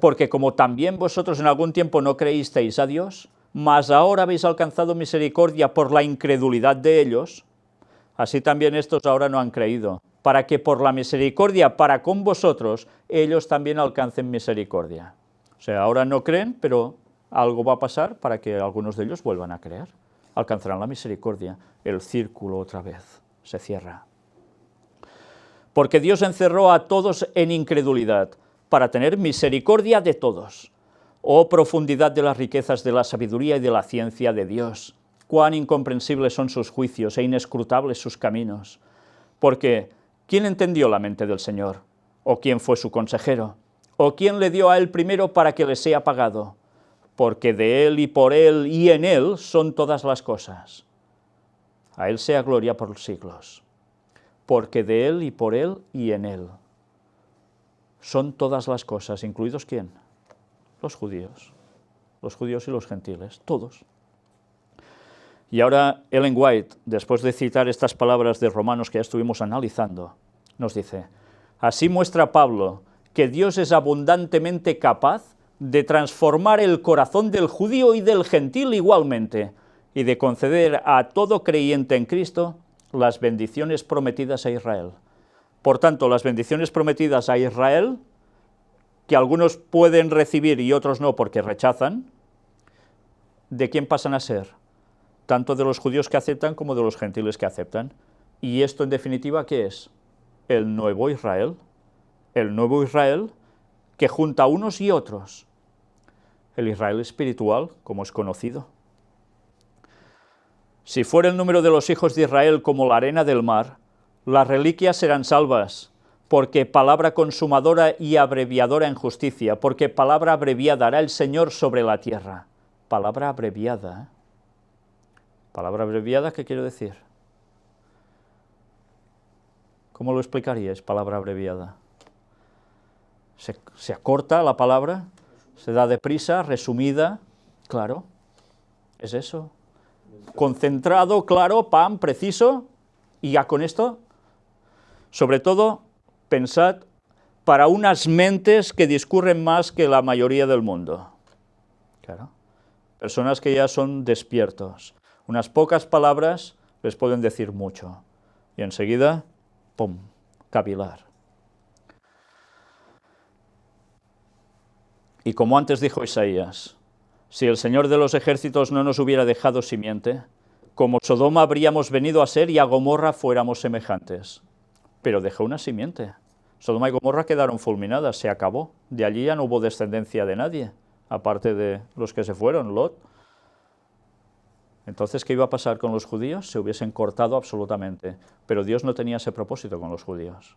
Porque como también vosotros en algún tiempo no creísteis a Dios, mas ahora habéis alcanzado misericordia por la incredulidad de ellos, así también estos ahora no han creído, para que por la misericordia para con vosotros, ellos también alcancen misericordia. O sea, ahora no creen, pero algo va a pasar para que algunos de ellos vuelvan a creer. Alcanzarán la misericordia. El círculo otra vez se cierra. Porque Dios encerró a todos en incredulidad, para tener misericordia de todos. Oh profundidad de las riquezas de la sabiduría y de la ciencia de Dios. Cuán incomprensibles son sus juicios e inescrutables sus caminos. Porque, ¿quién entendió la mente del Señor? ¿O quién fue su consejero? ¿O quién le dio a él primero para que le sea pagado? Porque de él y en él son todas las cosas. A él sea gloria por los siglos. Porque de él y en él son todas las cosas, ¿incluidos quién? Los judíos y los gentiles, todos. Y ahora Ellen White, después de citar estas palabras de Romanos que ya estuvimos analizando, nos dice, así muestra Pablo que Dios es abundantemente capaz de transformar el corazón del judío y del gentil igualmente, y de conceder a todo creyente en Cristo las bendiciones prometidas a Israel. Por tanto, las bendiciones prometidas a Israel, que algunos pueden recibir y otros no porque rechazan, ¿de quién pasan a ser? Tanto de los judíos que aceptan como de los gentiles que aceptan. Y esto, en definitiva, ¿qué es? El nuevo Israel. El nuevo Israel que junta a unos y otros. El Israel espiritual, como es conocido. Si fuera el número de los hijos de Israel como la arena del mar, las reliquias serán salvas, porque palabra consumadora y abreviadora en justicia, porque palabra abreviada hará el Señor sobre la tierra. Palabra abreviada, ¿eh? Palabra abreviada, ¿qué quiero decir? ¿Cómo lo explicaríais, palabra abreviada? Se acorta la palabra, se da deprisa, resumida, claro, es eso. Concentrado, claro, pam, preciso, y ya con esto, sobre todo, pensad, para unas mentes que discurren más que la mayoría del mundo. Claro, personas que ya son despiertos. Unas pocas palabras les pueden decir mucho. Y enseguida, ¡pum!, cavilar. Y como antes dijo Isaías, si el Señor de los ejércitos no nos hubiera dejado simiente, como Sodoma habríamos venido a ser y a Gomorra fuéramos semejantes. Pero dejó una simiente. Sodoma y Gomorra quedaron fulminadas, se acabó. De allí ya no hubo descendencia de nadie, aparte de los que se fueron, Lot. Entonces, ¿qué iba a pasar con los judíos? Se hubiesen cortado absolutamente. Pero Dios no tenía ese propósito con los judíos.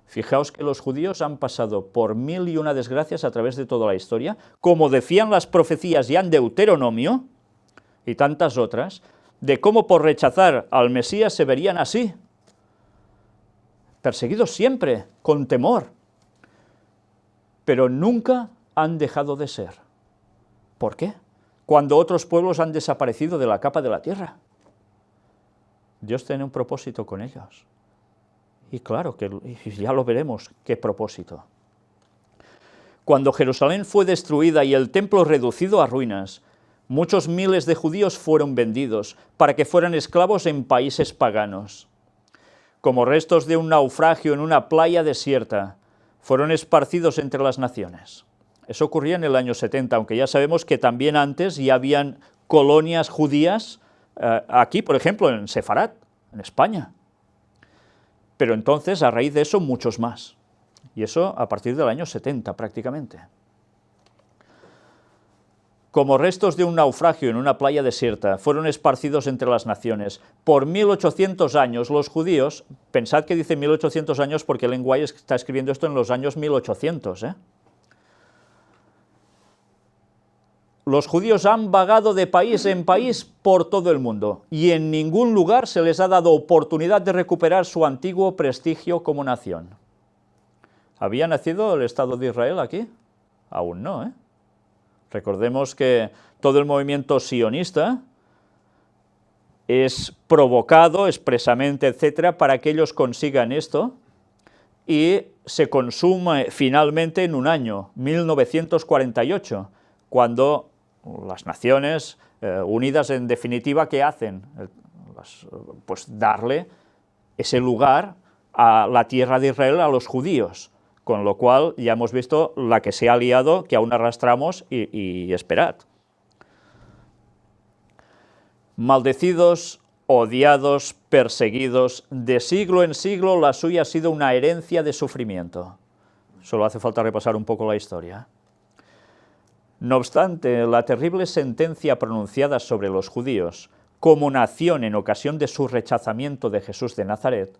Fijaos que los judíos han pasado por 1001 desgracias a través de toda la historia, como decían las profecías ya en Deuteronomio, y tantas otras, de cómo por rechazar al Mesías se verían así, perseguidos siempre, con temor, pero nunca han dejado de ser. ¿Por qué? Cuando otros pueblos han desaparecido de la capa de la tierra. Dios tiene un propósito con ellos. Y claro, que ya lo veremos, qué propósito. Cuando Jerusalén fue destruida y el templo reducido a ruinas, muchos miles de judíos fueron vendidos para que fueran esclavos en países paganos. Como restos de un naufragio en una playa desierta, fueron esparcidos entre las naciones. Eso ocurría en el año 70, aunque ya sabemos que también antes ya habían colonias judías, aquí, por ejemplo, en Sefarat, en España. Pero entonces, a raíz de eso, muchos más. Y eso a partir del año 70, prácticamente. Como restos de un naufragio en una playa desierta, fueron esparcidos entre las naciones. Por 1800 años los judíos, pensad que dice 1800 años porque Ellen White está escribiendo esto en los años 1800, Los judíos han vagado de país en país por todo el mundo y en ningún lugar se les ha dado oportunidad de recuperar su antiguo prestigio como nación. ¿Había nacido el Estado de Israel aquí? Aún no, Recordemos que todo el movimiento sionista es provocado expresamente, etcétera, para que ellos consigan esto, y se consume finalmente en un año, 1948, cuando las Naciones Unidas, en definitiva, ¿qué hacen? Pues darle ese lugar a la tierra de Israel a los judíos, con lo cual ya hemos visto la que se ha liado, que aún arrastramos, y esperad. Maldecidos, odiados, perseguidos, de siglo en siglo la suya ha sido una herencia de sufrimiento. Solo hace falta repasar un poco la historia. No obstante, la terrible sentencia pronunciada sobre los judíos, como nación en ocasión de su rechazamiento de Jesús de Nazaret,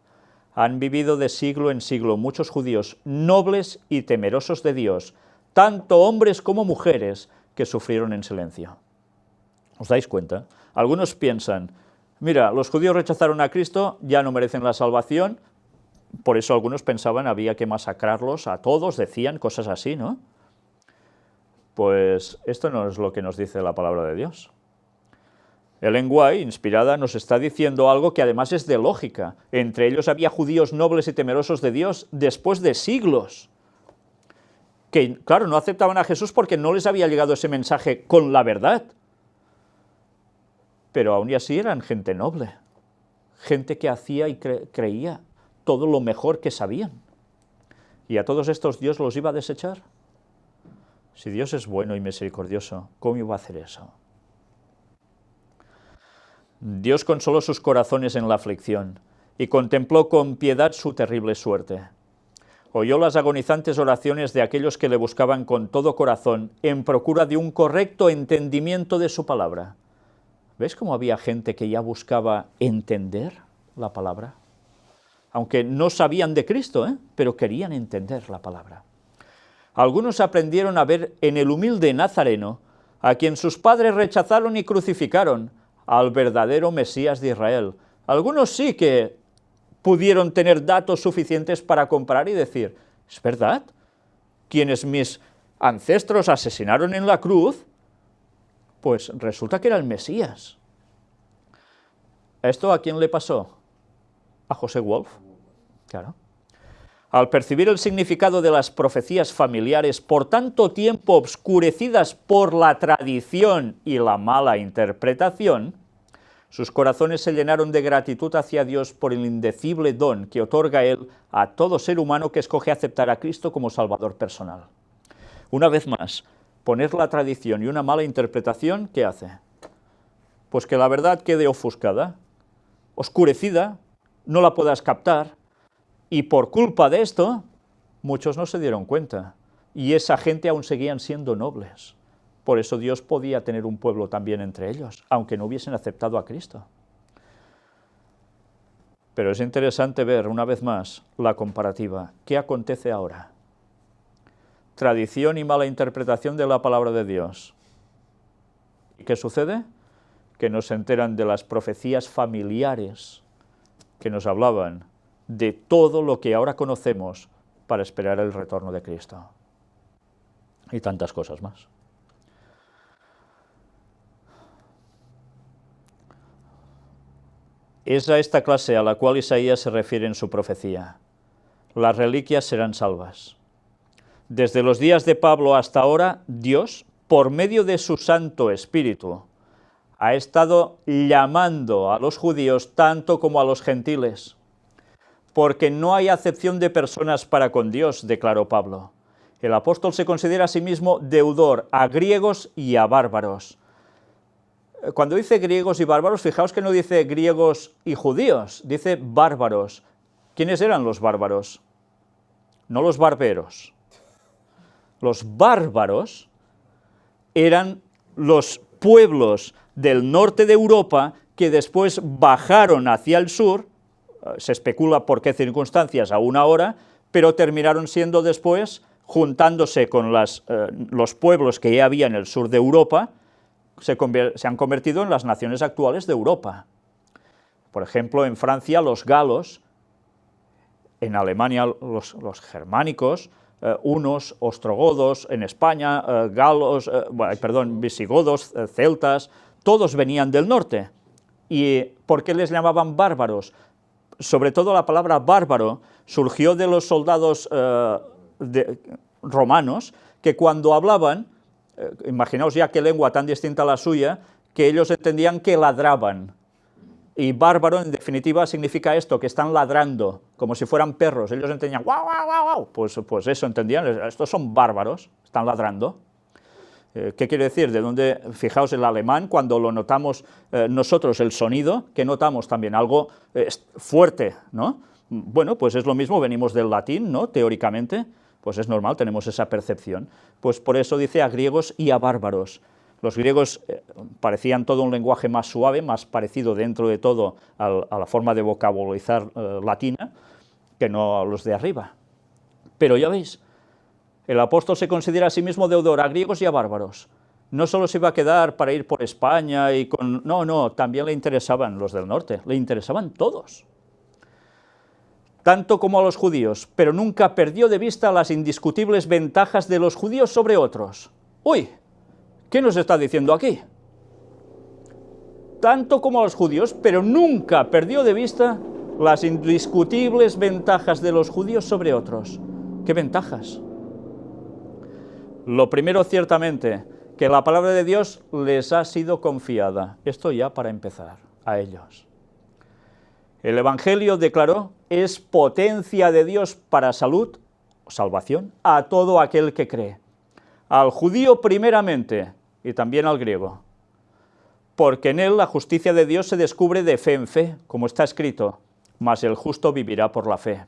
han vivido de siglo en siglo muchos judíos nobles y temerosos de Dios, tanto hombres como mujeres, que sufrieron en silencio. ¿Os dais cuenta? Algunos piensan, mira, los judíos rechazaron a Cristo, ya no merecen la salvación, por eso algunos pensaban había que masacrarlos a todos, decían cosas así, ¿no? Pues esto no es lo que nos dice la palabra de Dios. Ellen White, inspirada, nos está diciendo algo que además es de lógica. Entre ellos había judíos nobles y temerosos de Dios después de siglos, que, claro, no aceptaban a Jesús porque no les había llegado ese mensaje con la verdad. Pero aún y así eran gente noble, gente que hacía y creía todo lo mejor que sabían. ¿Y a todos estos Dios los iba a desechar? Si Dios es bueno y misericordioso, ¿cómo iba a hacer eso? Dios consoló sus corazones en la aflicción y contempló con piedad su terrible suerte. Oyó las agonizantes oraciones de aquellos que le buscaban con todo corazón en procura de un correcto entendimiento de su palabra. ¿Ves cómo había gente que ya buscaba entender la palabra? Aunque no sabían de Cristo, pero querían entender la palabra. Algunos aprendieron a ver en el humilde Nazareno, a quien sus padres rechazaron y crucificaron, al verdadero Mesías de Israel. Algunos sí que pudieron tener datos suficientes para comparar y decir, ¿es verdad? Quienes mis ancestros asesinaron en la cruz, pues resulta que era el Mesías. ¿Esto a quién le pasó? A José Wolf, claro. Al percibir el significado de las profecías familiares por tanto tiempo obscurecidas por la tradición y la mala interpretación, sus corazones se llenaron de gratitud hacia Dios por el indecible don que otorga Él a todo ser humano que escoge aceptar a Cristo como Salvador personal. Una vez más, poner la tradición y una mala interpretación, ¿qué hace? Pues que la verdad quede ofuscada, oscurecida, no la puedas captar, y por culpa de esto, muchos no se dieron cuenta, y esa gente aún seguían siendo nobles. Por eso Dios podía tener un pueblo también entre ellos, aunque no hubiesen aceptado a Cristo. Pero es interesante ver, una vez más, la comparativa. ¿Qué acontece ahora? Tradición y mala interpretación de la palabra de Dios. ¿Y qué sucede? Que nos enteran de las profecías familiares que nos hablaban de todo lo que ahora conocemos para esperar el retorno de Cristo. Y tantas cosas más. Es a esta clase a la cual Isaías se refiere en su profecía. Las reliquias serán salvas. Desde los días de Pablo hasta ahora, Dios, por medio de su Santo Espíritu, ha estado llamando a los judíos tanto como a los gentiles, porque no hay acepción de personas para con Dios, declaró Pablo. El apóstol se considera a sí mismo deudor a griegos y a bárbaros. Cuando dice griegos y bárbaros, fijaos que no dice griegos y judíos, dice bárbaros. ¿Quiénes eran los bárbaros? No los barberos. Los bárbaros eran los pueblos del norte de Europa que después bajaron hacia el sur, se especula por qué circunstancias aún ahora, pero terminaron siendo después, juntándose con los pueblos que ya había en el sur de Europa, se han convertido en las naciones actuales de Europa. Por ejemplo, en Francia los galos, en Alemania los germánicos, hunos, ostrogodos, en España, galos, visigodos, celtas, todos venían del norte. ¿Y por qué les llamaban bárbaros? Sobre todo la palabra bárbaro surgió de los soldados romanos, que cuando hablaban, imaginaos ya qué lengua tan distinta a la suya, que ellos entendían que ladraban. Y bárbaro, en definitiva, significa esto, que están ladrando, como si fueran perros. Ellos entendían, guau, guau, guau, guau. Pues eso entendían, estos son bárbaros, están ladrando. ¿Qué quiere decir? De dónde, fijaos, el alemán, cuando lo notamos nosotros, el sonido, que notamos también algo fuerte, ¿no? Bueno, pues es lo mismo, venimos del latín, ¿no? Teóricamente, pues es normal, tenemos esa percepción. Pues por eso dice a griegos y a bárbaros. Los griegos parecían todo un lenguaje más suave, más parecido dentro de todo a la forma de vocabularizar latina, que no a los de arriba. Pero ya veis, el apóstol se considera a sí mismo deudor a griegos y a bárbaros. No solo se iba a quedar para ir por España y con... No, también le interesaban los del norte, le interesaban todos. Tanto como a los judíos, pero nunca perdió de vista las indiscutibles ventajas de los judíos sobre otros. ¡Uy! ¿Qué nos está diciendo aquí? Tanto como a los judíos, pero nunca perdió de vista las indiscutibles ventajas de los judíos sobre otros. ¿Qué ventajas? Lo primero, ciertamente, que la palabra de Dios les ha sido confiada. Esto ya para empezar, a ellos. El Evangelio, declaró, es potencia de Dios para salvación, a todo aquel que cree. Al judío primeramente, y también al griego, porque en él la justicia de Dios se descubre de fe en fe, como está escrito, mas el justo vivirá por la fe.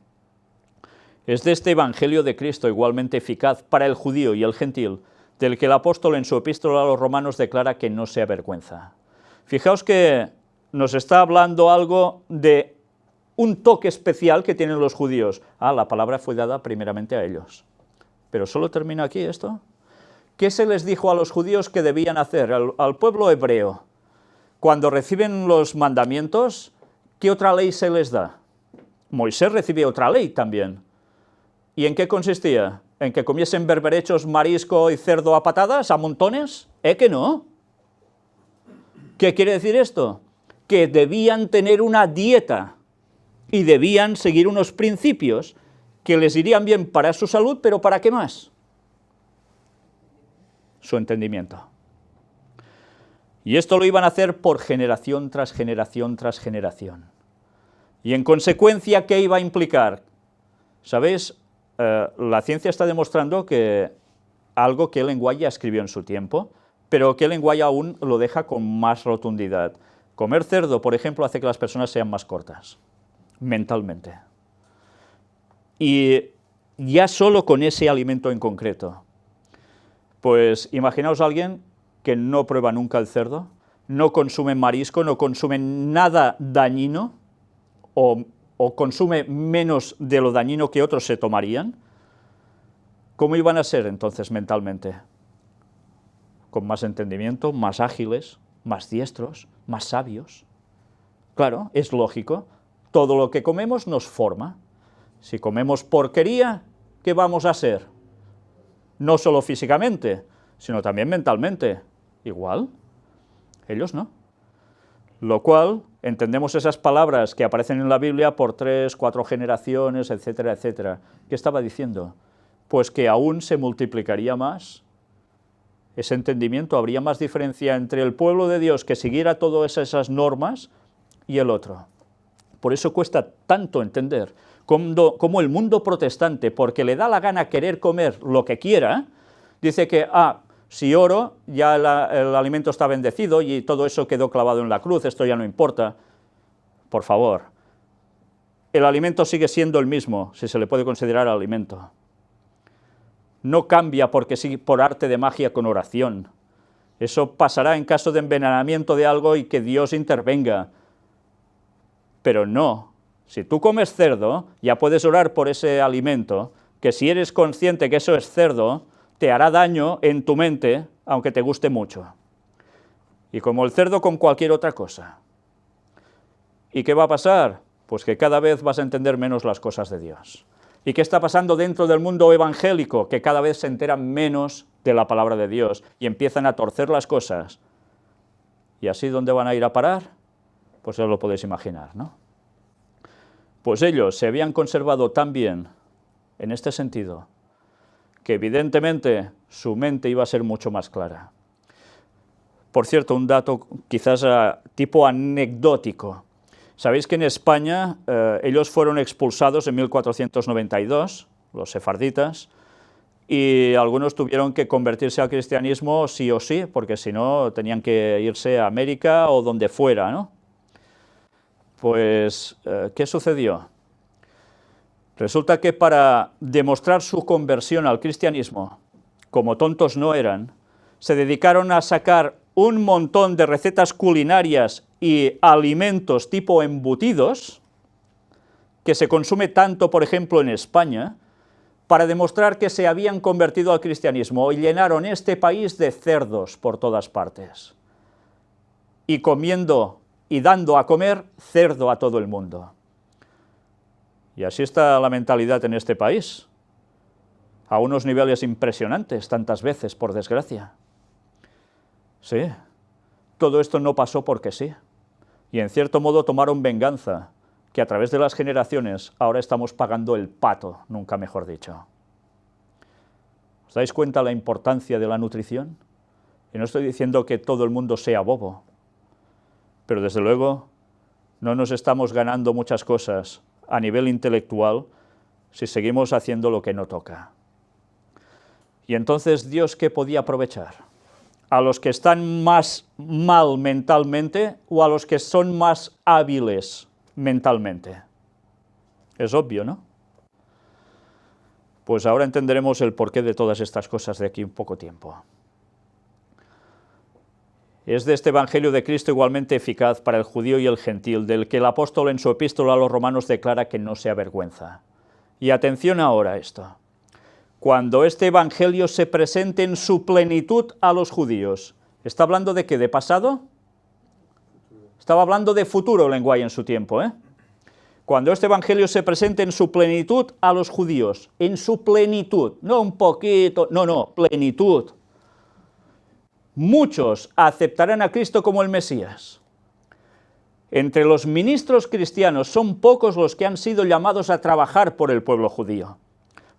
Es de este Evangelio de Cristo igualmente eficaz para el judío y el gentil, del que el apóstol en su epístola a los romanos declara que no se avergüenza. Fijaos que nos está hablando algo de un toque especial que tienen los judíos. La palabra fue dada primeramente a ellos. Pero solo termina aquí esto. ¿Qué se les dijo a los judíos que debían hacer? Al pueblo hebreo, cuando reciben los mandamientos, ¿qué otra ley se les da? Moisés recibió otra ley también. ¿Y en qué consistía? ¿En que comiesen berberechos, marisco y cerdo a patadas, a montones? Que no. ¿Qué quiere decir esto? Que debían tener una dieta y debían seguir unos principios que les irían bien para su salud, pero ¿para qué más? Su entendimiento. Y esto lo iban a hacer por generación tras generación tras generación. Y en consecuencia, ¿qué iba a implicar? ¿Sabéis? La ciencia está demostrando que algo que Ellen White ya escribió en su tiempo, pero que Ellen White aún lo deja con más rotundidad. Comer cerdo, por ejemplo, hace que las personas sean más cortas, mentalmente. Y ya solo con ese alimento en concreto. Pues imaginaos a alguien que no prueba nunca el cerdo, no consume marisco, no consume nada dañino, o consume menos de lo dañino que otros se tomarían. ¿Cómo iban a ser entonces mentalmente? Con más entendimiento, más ágiles, más diestros, más sabios. Claro, es lógico, todo lo que comemos nos forma. Si comemos porquería, ¿qué vamos a ser? No solo físicamente, sino también mentalmente. Igual, ellos no. Lo cual, entendemos esas palabras que aparecen en la Biblia por 3, 4 generaciones, etcétera, etcétera. ¿Qué estaba diciendo? Pues que aún se multiplicaría más ese entendimiento, habría más diferencia entre el pueblo de Dios que siguiera todas esas normas y el otro. Por eso cuesta tanto entender cómo el mundo protestante, porque le da la gana querer comer lo que quiera, dice que, si oro, ya el alimento está bendecido y todo eso quedó clavado en la cruz, esto ya no importa. Por favor, el alimento sigue siendo el mismo, si se le puede considerar alimento. No cambia porque sigue por arte de magia con oración. Eso pasará en caso de envenenamiento de algo y que Dios intervenga. Pero no, si tú comes cerdo, ya puedes orar por ese alimento, que si eres consciente que eso es cerdo, te hará daño en tu mente, aunque te guste mucho. Y como el cerdo con cualquier otra cosa. ¿Y qué va a pasar? Pues que cada vez vas a entender menos las cosas de Dios. ¿Y qué está pasando dentro del mundo evangélico? Que cada vez se enteran menos de la palabra de Dios y empiezan a torcer las cosas. ¿Y así dónde van a ir a parar? Pues ya lo podéis imaginar, ¿no? Pues ellos se habían conservado tan bien en este sentido que evidentemente su mente iba a ser mucho más clara. Por cierto, un dato quizás tipo anecdótico. Sabéis que en España ellos fueron expulsados en 1492, los sefarditas, y algunos tuvieron que convertirse al cristianismo sí o sí, porque si no tenían que irse a América o donde fuera, ¿no? Pues, ¿qué sucedió? Resulta que para demostrar su conversión al cristianismo, como tontos no eran, se dedicaron a sacar un montón de recetas culinarias y alimentos tipo embutidos, que se consume tanto, por ejemplo, en España, para demostrar que se habían convertido al cristianismo, y llenaron este país de cerdos por todas partes, y comiendo y dando a comer cerdo a todo el mundo. Y así está la mentalidad en este país, a unos niveles impresionantes, tantas veces, por desgracia. Sí, todo esto no pasó porque sí, y en cierto modo tomaron venganza, que a través de las generaciones ahora estamos pagando el pato, nunca mejor dicho. ¿Os dais cuenta la importancia de la nutrición? Y no estoy diciendo que todo el mundo sea bobo, pero desde luego no nos estamos ganando muchas cosas a nivel intelectual si seguimos haciendo lo que no toca. Y entonces, ¿Dios qué podía aprovechar? ¿A los que están más mal mentalmente o a los que son más hábiles mentalmente? Es obvio, ¿no? Pues ahora entenderemos el porqué de todas estas cosas de aquí en poco tiempo. Es de este Evangelio de Cristo igualmente eficaz para el judío y el gentil, del que el apóstol en su epístola a los romanos declara que no se avergüenza. Y atención ahora a esto. Cuando este Evangelio se presente en su plenitud a los judíos, ¿está hablando de qué? ¿De pasado? Estaba hablando de futuro lenguaje en su tiempo, ¿eh? Cuando este Evangelio se presente en su plenitud a los judíos, en su plenitud, no un poquito, no, plenitud. Muchos aceptarán a Cristo como el Mesías. Entre los ministros cristianos son pocos los que han sido llamados a trabajar por el pueblo judío.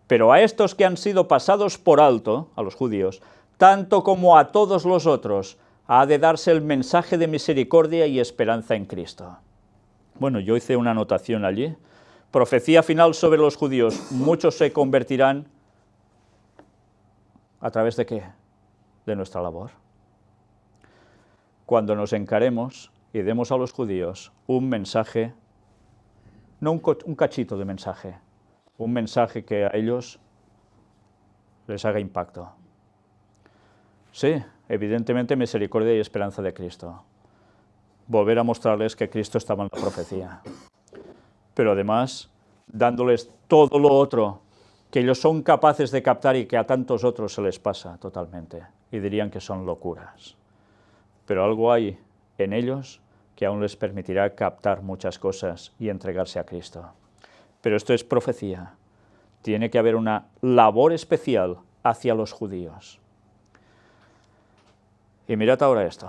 Pero a estos que han sido pasados por alto, a los judíos, tanto como a todos los otros, ha de darse el mensaje de misericordia y esperanza en Cristo. Bueno, yo hice una anotación allí. Profecía final sobre los judíos. Muchos se convertirán ¿a través de qué? De nuestra labor. Cuando nos encaremos y demos a los judíos un mensaje, no un cachito de mensaje, un mensaje que a ellos les haga impacto. Sí, evidentemente misericordia y esperanza de Cristo. Volver a mostrarles que Cristo estaba en la profecía. Pero además, dándoles todo lo otro que ellos son capaces de captar y que a tantos otros se les pasa totalmente. Y dirían que son locuras. Pero algo hay en ellos que aún les permitirá captar muchas cosas y entregarse a Cristo. Pero esto es profecía. Tiene que haber una labor especial hacia los judíos. Y mirad ahora esto.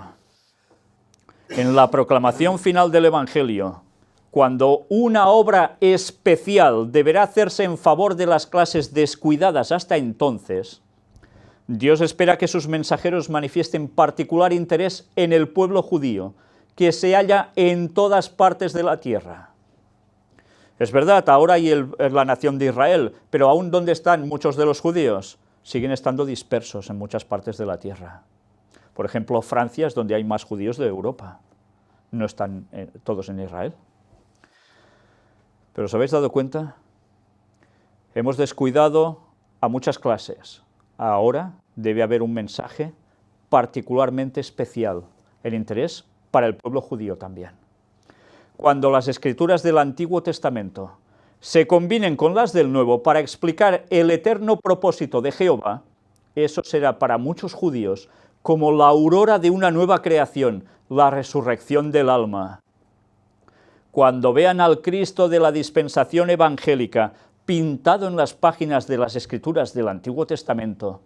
En la proclamación final del Evangelio, cuando una obra especial deberá hacerse en favor de las clases descuidadas hasta entonces, Dios espera que sus mensajeros manifiesten particular interés en el pueblo judío, que se halla en todas partes de la tierra. Es verdad, ahora hay la nación de Israel, pero aún donde están muchos de los judíos, siguen estando dispersos en muchas partes de la tierra. Por ejemplo, Francia es donde hay más judíos de Europa. No están todos en Israel. Pero ¿os habéis dado cuenta? Hemos descuidado a muchas clases. Ahora debe haber un mensaje particularmente especial, el interés para el pueblo judío también. Cuando las escrituras del Antiguo Testamento se combinen con las del Nuevo para explicar el eterno propósito de Jehová, eso será para muchos judíos como la aurora de una nueva creación, la resurrección del alma. Cuando vean al Cristo de la dispensación evangélica pintado en las páginas de las Escrituras del Antiguo Testamento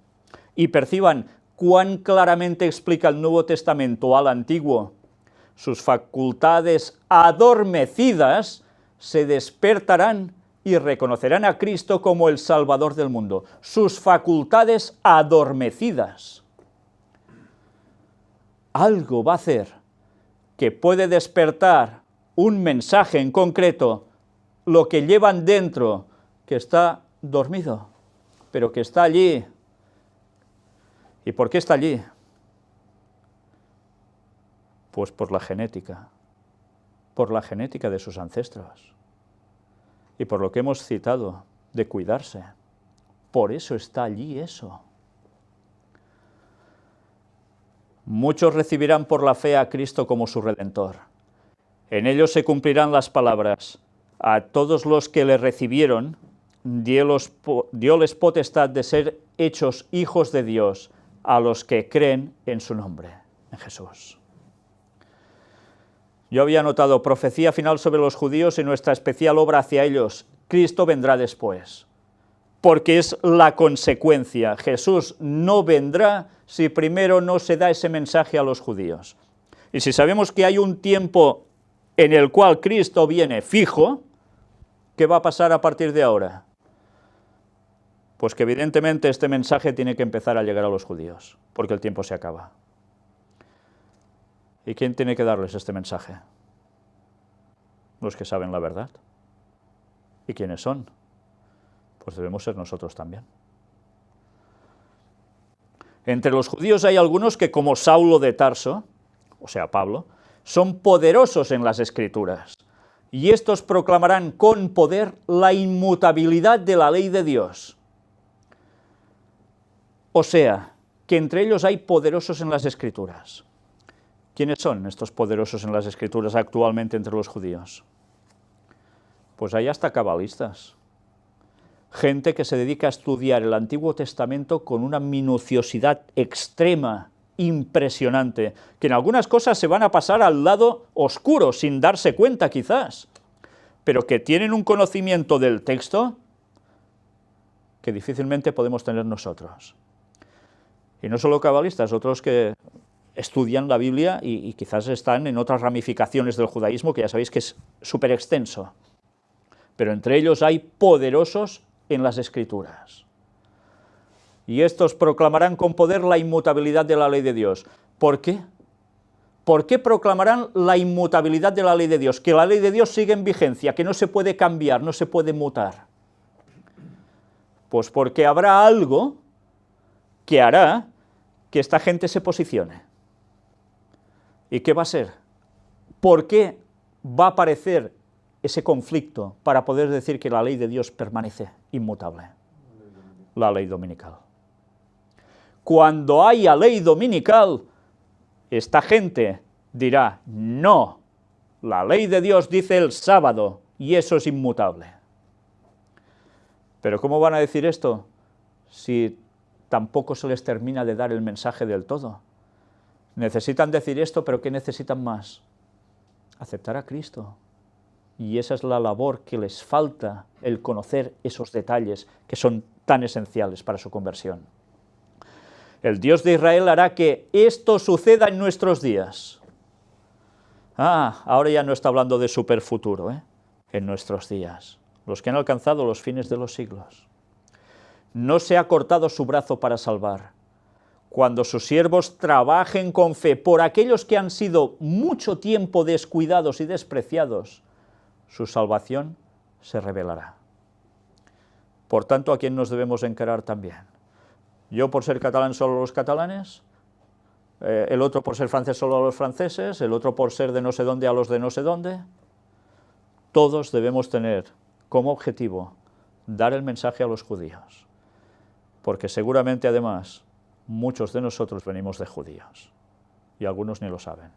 y perciban cuán claramente explica el Nuevo Testamento al Antiguo, sus facultades adormecidas se despertarán y reconocerán a Cristo como el Salvador del mundo. Sus facultades adormecidas. Algo va a hacer que puede despertar un mensaje en concreto, lo que llevan dentro, que está dormido, pero que está allí. ¿Y por qué está allí? Pues por la genética de sus ancestros. Y por lo que hemos citado, de cuidarse. Por eso está allí eso. Muchos recibirán por la fe a Cristo como su Redentor. En ellos se cumplirán las palabras: a todos los que le recibieron, dióles potestad de ser hechos hijos de Dios, a los que creen en su nombre, en Jesús. Yo había anotado profecía final sobre los judíos y nuestra especial obra hacia ellos. Cristo vendrá después, porque es la consecuencia. Jesús no vendrá si primero no se da ese mensaje a los judíos. Y si sabemos que hay un tiempo en el cual Cristo viene fijo, ¿qué va a pasar a partir de ahora? Pues que evidentemente este mensaje tiene que empezar a llegar a los judíos, porque el tiempo se acaba. ¿Y quién tiene que darles este mensaje? Los que saben la verdad. ¿Y quiénes son? Pues debemos ser nosotros también. Entre los judíos hay algunos que, como Saulo de Tarso, o sea, Pablo, son poderosos en las Escrituras, y estos proclamarán con poder la inmutabilidad de la ley de Dios. O sea, que entre ellos hay poderosos en las Escrituras. ¿Quiénes son estos poderosos en las Escrituras actualmente entre los judíos? Pues hay hasta cabalistas. Gente que se dedica a estudiar el Antiguo Testamento con una minuciosidad extrema, impresionante, que en algunas cosas se van a pasar al lado oscuro, sin darse cuenta quizás, pero que tienen un conocimiento del texto que difícilmente podemos tener nosotros. Y no solo cabalistas, otros que estudian la Biblia y quizás están en otras ramificaciones del judaísmo, que ya sabéis que es súper extenso. Pero entre ellos hay poderosos en las Escrituras. Y estos proclamarán con poder la inmutabilidad de la ley de Dios. ¿Por qué? ¿Por qué proclamarán la inmutabilidad de la ley de Dios? Que la ley de Dios sigue en vigencia, que no se puede cambiar, no se puede mutar. Pues porque habrá algo que hará que esta gente se posicione. ¿Y qué va a ser? ¿Por qué va a aparecer ese conflicto para poder decir que la ley de Dios permanece inmutable? La ley dominical. Cuando haya ley dominical, esta gente dirá: no, la ley de Dios dice el sábado y eso es inmutable. Pero ¿cómo van a decir esto si tampoco se les termina de dar el mensaje del todo? Necesitan decir esto, pero ¿qué necesitan más? Aceptar a Cristo. Y esa es la labor que les falta, el conocer esos detalles que son tan esenciales para su conversión. El Dios de Israel hará que esto suceda en nuestros días. Ahora ya no está hablando de superfuturo, en nuestros días, los que han alcanzado los fines de los siglos. No se ha cortado su brazo para salvar. Cuando sus siervos trabajen con fe por aquellos que han sido mucho tiempo descuidados y despreciados, su salvación se revelará. Por tanto, ¿a quién nos debemos encarar también? Yo por ser catalán solo a los catalanes, el otro por ser francés solo a los franceses, el otro por ser de no sé dónde a los de no sé dónde. Todos debemos tener como objetivo dar el mensaje a los judíos, porque seguramente además muchos de nosotros venimos de judíos y algunos ni lo saben.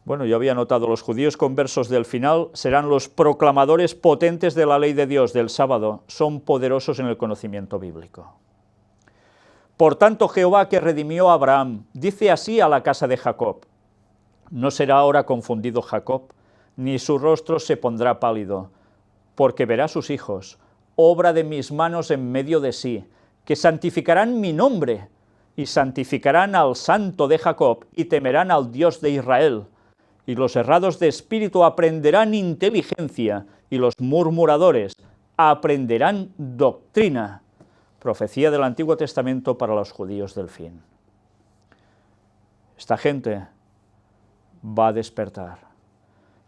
Bueno, yo había notado, los judíos conversos del final serán los proclamadores potentes de la ley de Dios del sábado, son poderosos en el conocimiento bíblico. Por tanto, Jehová que redimió a Abraham, dice así a la casa de Jacob: no será ahora confundido Jacob, ni su rostro se pondrá pálido, porque verá a sus hijos, obra de mis manos en medio de sí, que santificarán mi nombre, y santificarán al Santo de Jacob, y temerán al Dios de Israel. Y los errados de espíritu aprenderán inteligencia, y los murmuradores aprenderán doctrina. Profecía del Antiguo Testamento para los judíos del fin. Esta gente va a despertar.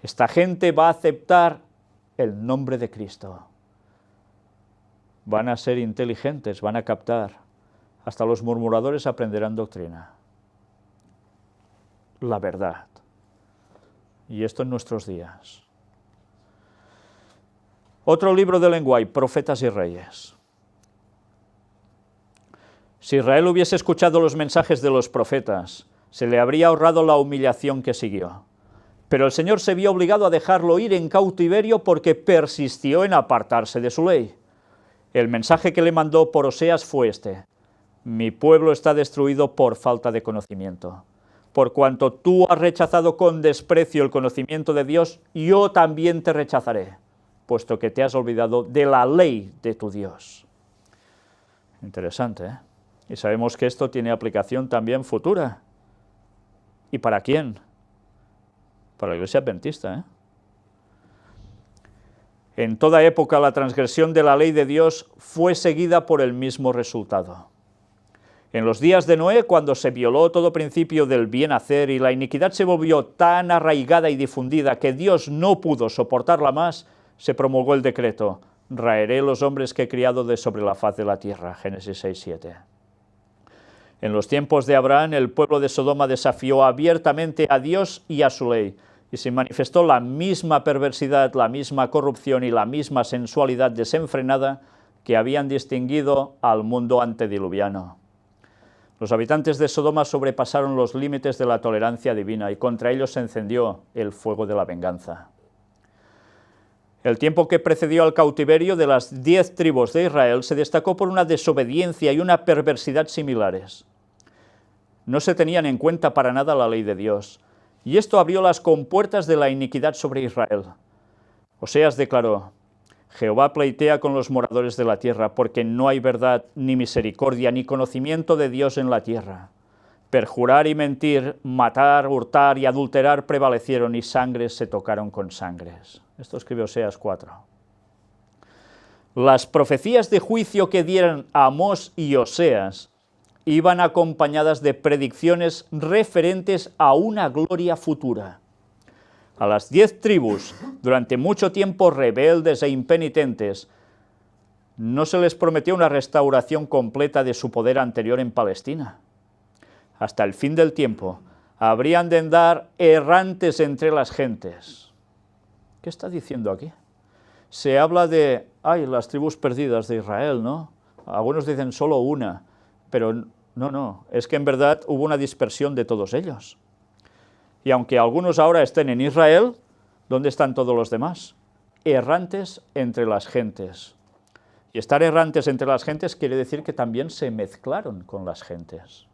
Esta gente va a aceptar el nombre de Cristo. Van a ser inteligentes, van a captar. Hasta los murmuradores aprenderán doctrina. La verdad. Y esto en nuestros días. Otro libro de lenguaje, Profetas y Reyes. Si Israel hubiese escuchado los mensajes de los profetas, se le habría ahorrado la humillación que siguió. Pero el Señor se vio obligado a dejarlo ir en cautiverio porque persistió en apartarse de su ley. El mensaje que le mandó por Oseas fue este: mi pueblo está destruido por falta de conocimiento. Por cuanto tú has rechazado con desprecio el conocimiento de Dios, yo también te rechazaré, puesto que te has olvidado de la ley de tu Dios. Interesante, ¿eh? Y sabemos que esto tiene aplicación también futura. ¿Y para quién? Para la Iglesia Adventista, ¿eh? En toda época la transgresión de la ley de Dios fue seguida por el mismo resultado. En los días de Noé, cuando se violó todo principio del bien hacer y la iniquidad se volvió tan arraigada y difundida que Dios no pudo soportarla más, se promulgó el decreto: raeré los hombres que he criado de sobre la faz de la tierra. Génesis 6:7. En los tiempos de Abraham, el pueblo de Sodoma desafió abiertamente a Dios y a su ley, y se manifestó la misma perversidad, la misma corrupción y la misma sensualidad desenfrenada que habían distinguido al mundo antediluviano. Los habitantes de Sodoma sobrepasaron los límites de la tolerancia divina y contra ellos se encendió el fuego de la venganza. El tiempo que precedió al cautiverio de las 10 tribus de Israel se destacó por una desobediencia y una perversidad similares. No se tenían en cuenta para nada la ley de Dios, y esto abrió las compuertas de la iniquidad sobre Israel. Oseas declaró: Jehová pleitea con los moradores de la tierra, porque no hay verdad, ni misericordia, ni conocimiento de Dios en la tierra. Perjurar y mentir, matar, hurtar y adulterar prevalecieron, y sangres se tocaron con sangres. Esto escribe Oseas 4. Las profecías de juicio que dieron Amós y Oseas iban acompañadas de predicciones referentes a una gloria futura. A las 10 tribus, durante mucho tiempo rebeldes e impenitentes, no se les prometió una restauración completa de su poder anterior en Palestina. Hasta el fin del tiempo, habrían de andar errantes entre las gentes. ¿Qué está diciendo aquí? Se habla de, las tribus perdidas de Israel, ¿no? Algunos dicen solo una, pero no, es que en verdad hubo una dispersión de todos ellos. Y aunque algunos ahora estén en Israel, ¿dónde están todos los demás? Errantes entre las gentes. Y estar errantes entre las gentes quiere decir que también se mezclaron con las gentes.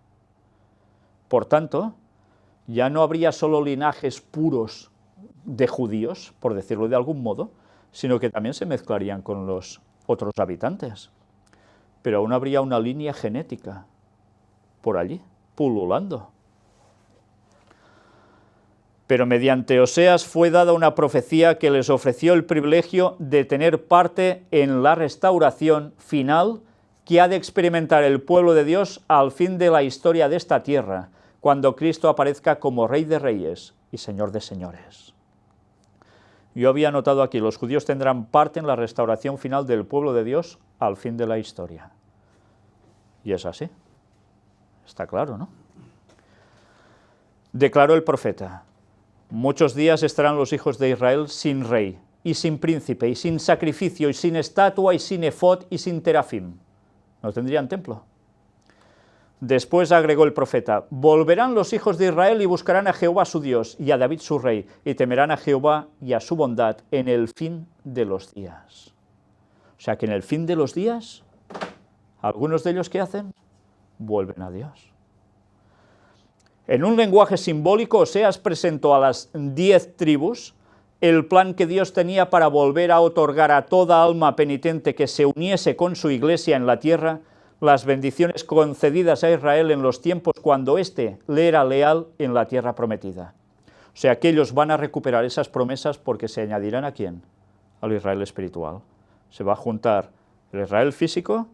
Por tanto, ya no habría solo linajes puros de judíos, por decirlo de algún modo, sino que también se mezclarían con los otros habitantes. Pero aún habría una línea genética por allí, pululando. Pero mediante Oseas fue dada una profecía que les ofreció el privilegio de tener parte en la restauración final que ha de experimentar el pueblo de Dios al fin de la historia de esta tierra, cuando Cristo aparezca como Rey de Reyes y Señor de Señores. Yo había notado aquí, los judíos tendrán parte en la restauración final del pueblo de Dios al fin de la historia. Y es así. Está claro, ¿no? Declaró el profeta: muchos días estarán los hijos de Israel sin rey, y sin príncipe, y sin sacrificio, y sin estatua, y sin efod, y sin terafim. No tendrían templo. Después agregó el profeta: volverán los hijos de Israel y buscarán a Jehová su Dios, y a David su rey, y temerán a Jehová y a su bondad en el fin de los días. O sea que en el fin de los días, algunos de ellos, ¿qué hacen? Vuelven a Dios. En un lenguaje simbólico, Oseas presentó a las 10 tribus el plan que Dios tenía para volver a otorgar a toda alma penitente que se uniese con su iglesia en la tierra las bendiciones concedidas a Israel en los tiempos cuando éste le era leal en la tierra prometida. O sea que ellos van a recuperar esas promesas porque se añadirán ¿a quién? Al Israel espiritual. Se va a juntar el Israel físico,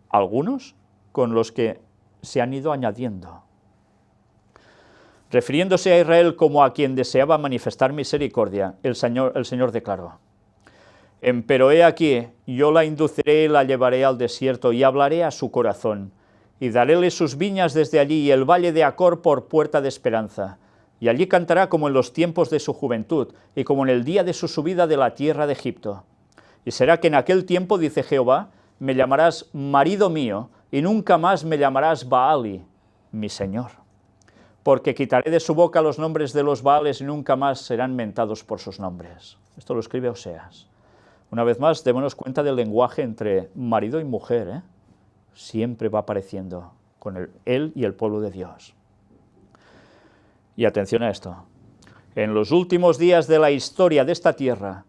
algunos, con los que se han ido añadiendo. Refiriéndose a Israel como a quien deseaba manifestar misericordia, el Señor declaró: Empero he aquí, yo la induciré y la llevaré al desierto, y hablaré a su corazón, y daréle sus viñas desde allí, y el valle de Acor por puerta de esperanza. Y allí cantará como en los tiempos de su juventud, y como en el día de su subida de la tierra de Egipto. Y será que en aquel tiempo, dice Jehová, me llamarás marido mío, y nunca más me llamarás Baali, mi Señor. Porque quitaré de su boca los nombres de los Baales y nunca más serán mentados por sus nombres. Esto lo escribe Oseas. Una vez más, démonos cuenta del lenguaje entre marido y mujer, ¿eh? Siempre va apareciendo con él y el pueblo de Dios. Y atención a esto. En los últimos días de la historia de esta tierra,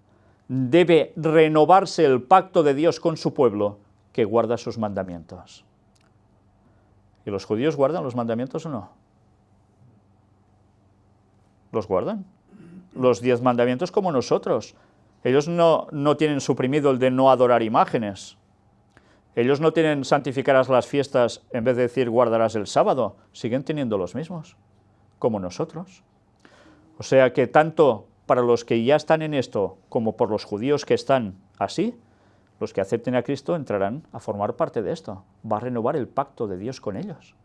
debe renovarse el pacto de Dios con su pueblo, que guarda sus mandamientos. ¿Y los judíos guardan los mandamientos o no? ¿Los guardan? Los 10 mandamientos como nosotros. Ellos no tienen suprimido el de no adorar imágenes. Ellos no tienen santificarás las fiestas en vez de decir guardarás el sábado. Siguen teniendo los mismos, como nosotros. O sea que tanto para los que ya están en esto, como por los judíos que están así, los que acepten a Cristo entrarán a formar parte de esto. Va a renovar el pacto de Dios con ellos.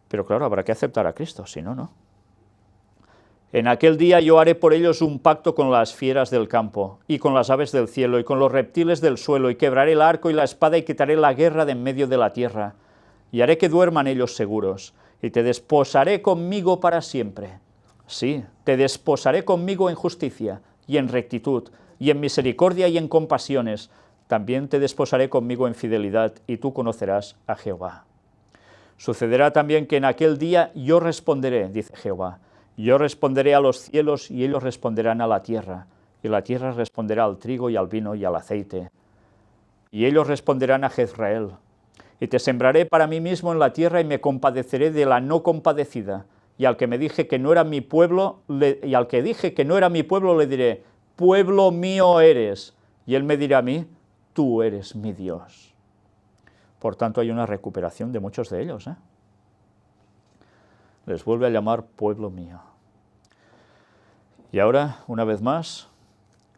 Pero claro, habrá que aceptar a Cristo, si no, no. En aquel día yo haré por ellos un pacto con las fieras del campo, y con las aves del cielo, y con los reptiles del suelo, y quebraré el arco y la espada, y quitaré la guerra de en medio de la tierra, y haré que duerman ellos seguros, y te desposaré conmigo para siempre. Sí, te desposaré conmigo en justicia, y en rectitud, y en misericordia y en compasiones. También te desposaré conmigo en fidelidad, y tú conocerás a Jehová. Sucederá también que en aquel día yo responderé, dice Jehová. Yo responderé a los cielos y ellos responderán a la tierra, y la tierra responderá al trigo y al vino y al aceite. Y ellos responderán a Jezreel. Y te sembraré para mí mismo en la tierra y me compadeceré de la no compadecida. Y al que me dije que no era mi pueblo, le diré, pueblo mío eres. Y él me dirá a mí, tú eres mi Dios. Por tanto, hay una recuperación de muchos de ellos, ¿eh? Les vuelve a llamar pueblo mío. Y ahora, una vez más,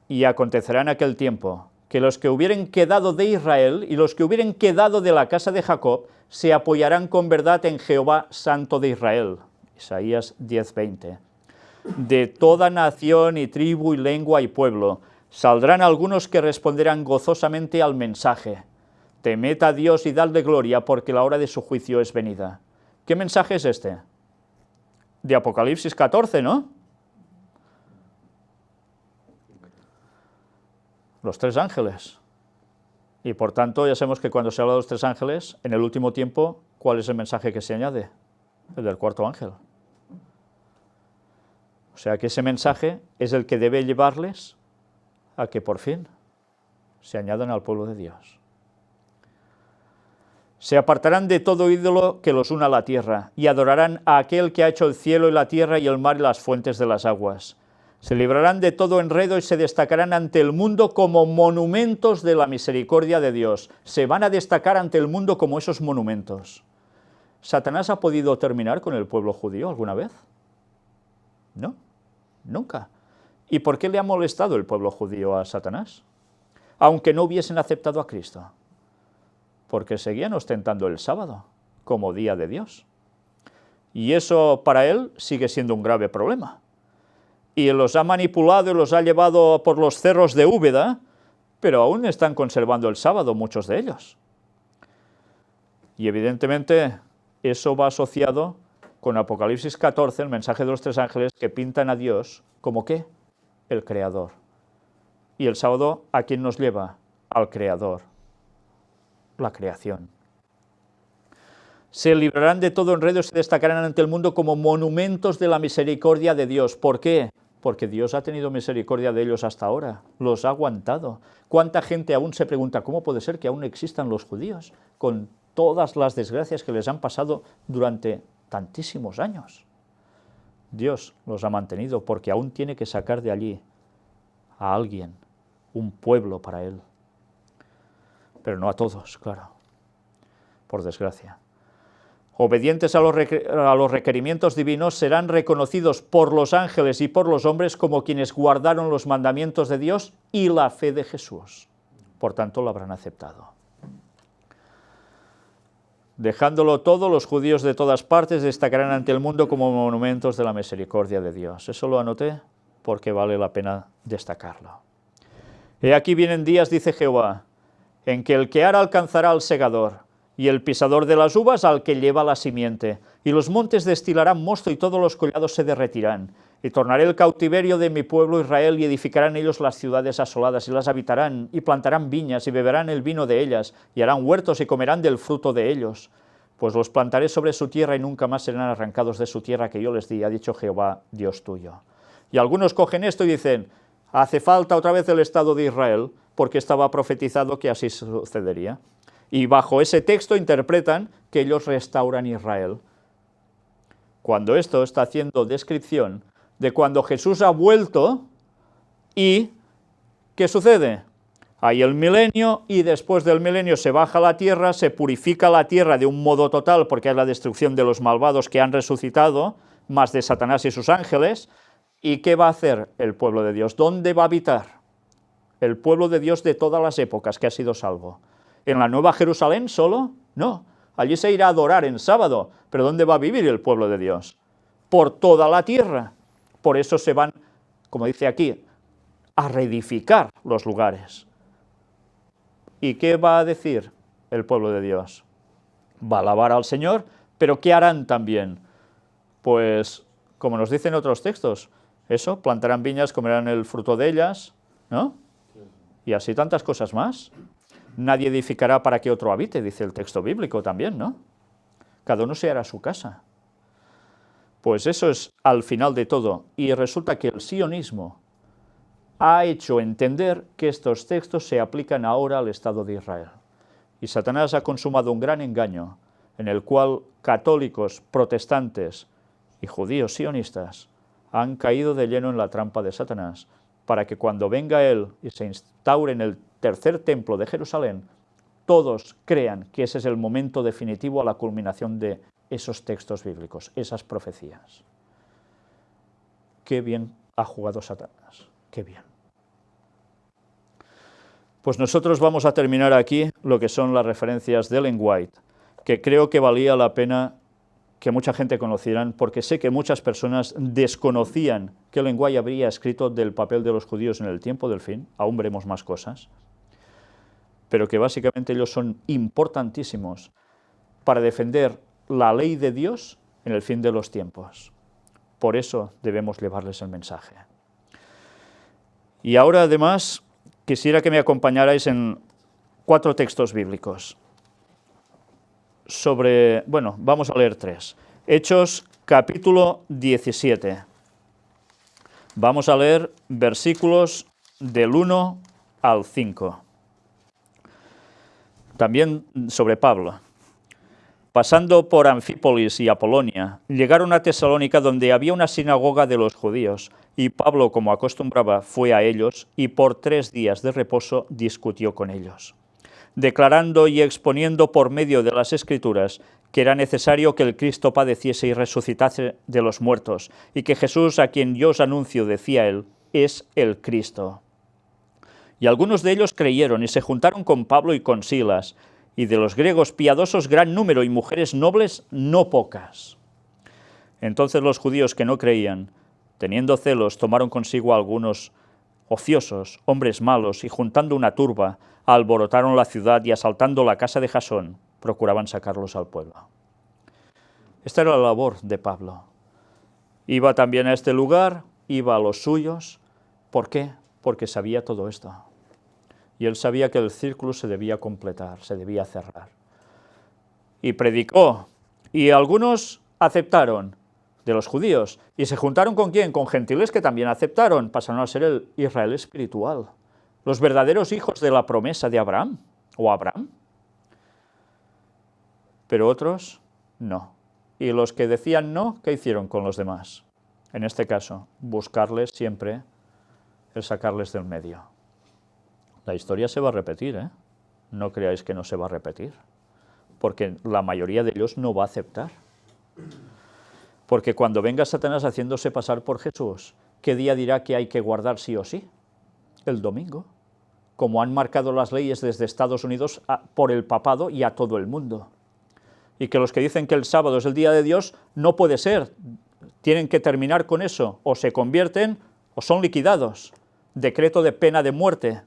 y acontecerá en aquel tiempo, que los que hubieren quedado de Israel y los que hubieren quedado de la casa de Jacob, se apoyarán con verdad en Jehová Santo de Israel. Isaías 10:20. De toda nación y tribu y lengua y pueblo, saldrán algunos que responderán gozosamente al mensaje. Temed a Dios y dadle gloria, porque la hora de su juicio es venida. ¿Qué mensaje es este? De Apocalipsis 14, ¿no? Los 3 ángeles. Y por tanto, ya sabemos que cuando se habla de los 3 ángeles, en el último tiempo, ¿cuál es el mensaje que se añade? El del 4.º ángel. O sea que ese mensaje es el que debe llevarles a que por fin se añadan al pueblo de Dios. Se apartarán de todo ídolo que los una a la tierra, y adorarán a aquel que ha hecho el cielo y la tierra y el mar y las fuentes de las aguas. Se librarán de todo enredo y se destacarán ante el mundo como monumentos de la misericordia de Dios. Se van a destacar ante el mundo como esos monumentos. ¿Satanás ha podido terminar con el pueblo judío alguna vez? No, nunca. ¿Y por qué le ha molestado el pueblo judío a Satanás? Aunque no hubiesen aceptado a Cristo. Porque seguían ostentando el sábado como día de Dios. Y eso para él sigue siendo un grave problema. Y los ha manipulado y los ha llevado por los cerros de Úbeda, pero aún están conservando el sábado muchos de ellos. Y evidentemente eso va asociado con Apocalipsis 14, el mensaje de los 3 ángeles que pintan a Dios como ¿qué? El Creador. Y el sábado, ¿a quién nos lleva? Al Creador. La creación. Se librarán de todo enredo y se destacarán ante el mundo como monumentos de la misericordia de Dios. ¿Por qué? porque Dios ha tenido misericordia de ellos hasta ahora, los ha aguantado. ¿Cuánta gente aún se pregunta cómo puede ser que aún existan los judíos con todas las desgracias que les han pasado durante tantísimos años? Dios los ha mantenido porque aún tiene que sacar de allí a alguien, un pueblo para él. Pero no a todos, claro, por desgracia. Obedientes a los requerimientos divinos, serán reconocidos por los ángeles y por los hombres como quienes guardaron los mandamientos de Dios y la fe de Jesús. Por tanto, lo habrán aceptado. Dejándolo todo, los judíos de todas partes destacarán ante el mundo como monumentos de la misericordia de Dios. Eso lo anoté porque vale la pena destacarlo. He aquí vienen días, dice Jehová, en que el que ara alcanzará al segador, y el pisador de las uvas al que lleva la simiente, y los montes destilarán mosto y todos los collados se derretirán, y tornaré el cautiverio de mi pueblo Israel, y edificarán ellos las ciudades asoladas, y las habitarán, y plantarán viñas, y beberán el vino de ellas, y harán huertos, y comerán del fruto de ellos, pues los plantaré sobre su tierra, y nunca más serán arrancados de su tierra que yo les di, ha dicho Jehová, Dios tuyo. Y algunos cogen esto y dicen, hace falta otra vez el Estado de Israel, porque estaba profetizado que así sucedería. Y bajo ese texto interpretan que ellos restauran Israel, cuando esto está haciendo descripción de cuando Jesús ha vuelto y ¿qué sucede? Hay el milenio y después del milenio se baja la tierra, se purifica la tierra de un modo total porque es la destrucción de los malvados que han resucitado, más de Satanás y sus ángeles. ¿Y qué va a hacer el pueblo de Dios? ¿Dónde va a habitar? El pueblo de Dios de todas las épocas que ha sido salvo. ¿En la Nueva Jerusalén solo? No, allí se irá a adorar en sábado, pero ¿dónde va a vivir el pueblo de Dios? Por toda la tierra. Por eso se van, como dice aquí, a reedificar los lugares. ¿Y qué va a decir el pueblo de Dios? Va a alabar al Señor, pero ¿qué harán también? Pues, como nos dicen otros textos, eso, plantarán viñas, comerán el fruto de ellas, ¿no? Y así tantas cosas más. Nadie edificará para que otro habite, dice el texto bíblico también, ¿no? Cada uno se hará su casa. Pues eso es al final de todo, y resulta que el sionismo ha hecho entender que estos textos se aplican ahora al Estado de Israel. Y Satanás ha consumado un gran engaño, en el cual católicos, protestantes y judíos sionistas han caído de lleno en la trampa de Satanás, para que cuando venga él y se instaure en el tercer templo de Jerusalén, todos crean que ese es el momento definitivo a la culminación de esos textos bíblicos, esas profecías. Qué bien ha jugado Satanás, qué bien. Pues nosotros vamos a terminar aquí lo que son las referencias de Ellen White, que creo que valía la pena que mucha gente conocieran, porque sé que muchas personas desconocían que Ellen White habría escrito del papel de los judíos en el tiempo del fin, aún veremos más cosas, pero que básicamente ellos son importantísimos para defender la ley de Dios en el fin de los tiempos. Por eso debemos llevarles el mensaje. Y ahora, además, quisiera que me acompañarais en 4 textos bíblicos. Vamos a leer 3. Hechos, capítulo 17. Vamos a leer versículos del 1 al 5. También sobre Pablo. Pasando por Anfípolis y Apolonia, llegaron a Tesalónica, donde había una sinagoga de los judíos, y Pablo, como acostumbraba, fue a ellos, y por 3 días de reposo discutió con ellos, declarando y exponiendo por medio de las Escrituras que era necesario que el Cristo padeciese y resucitase de los muertos, y que Jesús, a quien yo os anuncio, decía él, es el Cristo. Y algunos de ellos creyeron y se juntaron con Pablo y con Silas, y de los griegos piadosos gran número y mujeres nobles no pocas. Entonces los judíos que no creían, teniendo celos, tomaron consigo a algunos ociosos, hombres malos, y juntando una turba, alborotaron la ciudad y asaltando la casa de Jasón, procuraban sacarlos al pueblo. Esta era la labor de Pablo. Iba también a este lugar, iba a los suyos. ¿Por qué? Porque sabía todo esto. Y él sabía que el círculo se debía completar, se debía cerrar. Y predicó, y algunos aceptaron. de los judíos. ¿Y se juntaron con quién? Con gentiles que también aceptaron, pasaron a ser el Israel espiritual, los verdaderos hijos de la promesa de Abraham, o Abraham. Pero otros, no. Y los que decían no, ¿qué hicieron con los demás? En este caso, buscarles siempre el sacarles del medio. La historia se va a repetir, ¿eh? No creáis que no se va a repetir, porque la mayoría de ellos no va a aceptar. Porque cuando venga Satanás haciéndose pasar por Jesús, ¿qué día dirá que hay que guardar sí o sí? El domingo, como han marcado las leyes desde Estados Unidos por el papado y a todo el mundo. Y que los que dicen que el sábado es el día de Dios, no puede ser, tienen que terminar con eso, o se convierten o son liquidados, decreto de pena de muerte.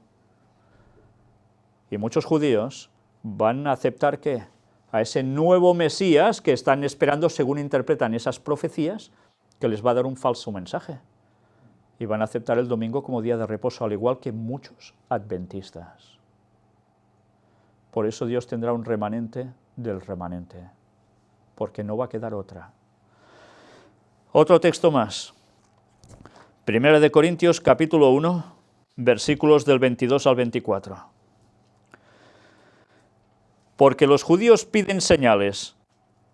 Y muchos judíos van a aceptar ¿qué? A ese nuevo Mesías que están esperando, según interpretan esas profecías, que les va a dar un falso mensaje. Y van a aceptar el domingo como día de reposo, al igual que muchos adventistas. Por eso Dios tendrá un remanente del remanente, porque no va a quedar otra. Otro texto más. Primera de Corintios, capítulo 1, versículos del 22 al 24. Porque los judíos piden señales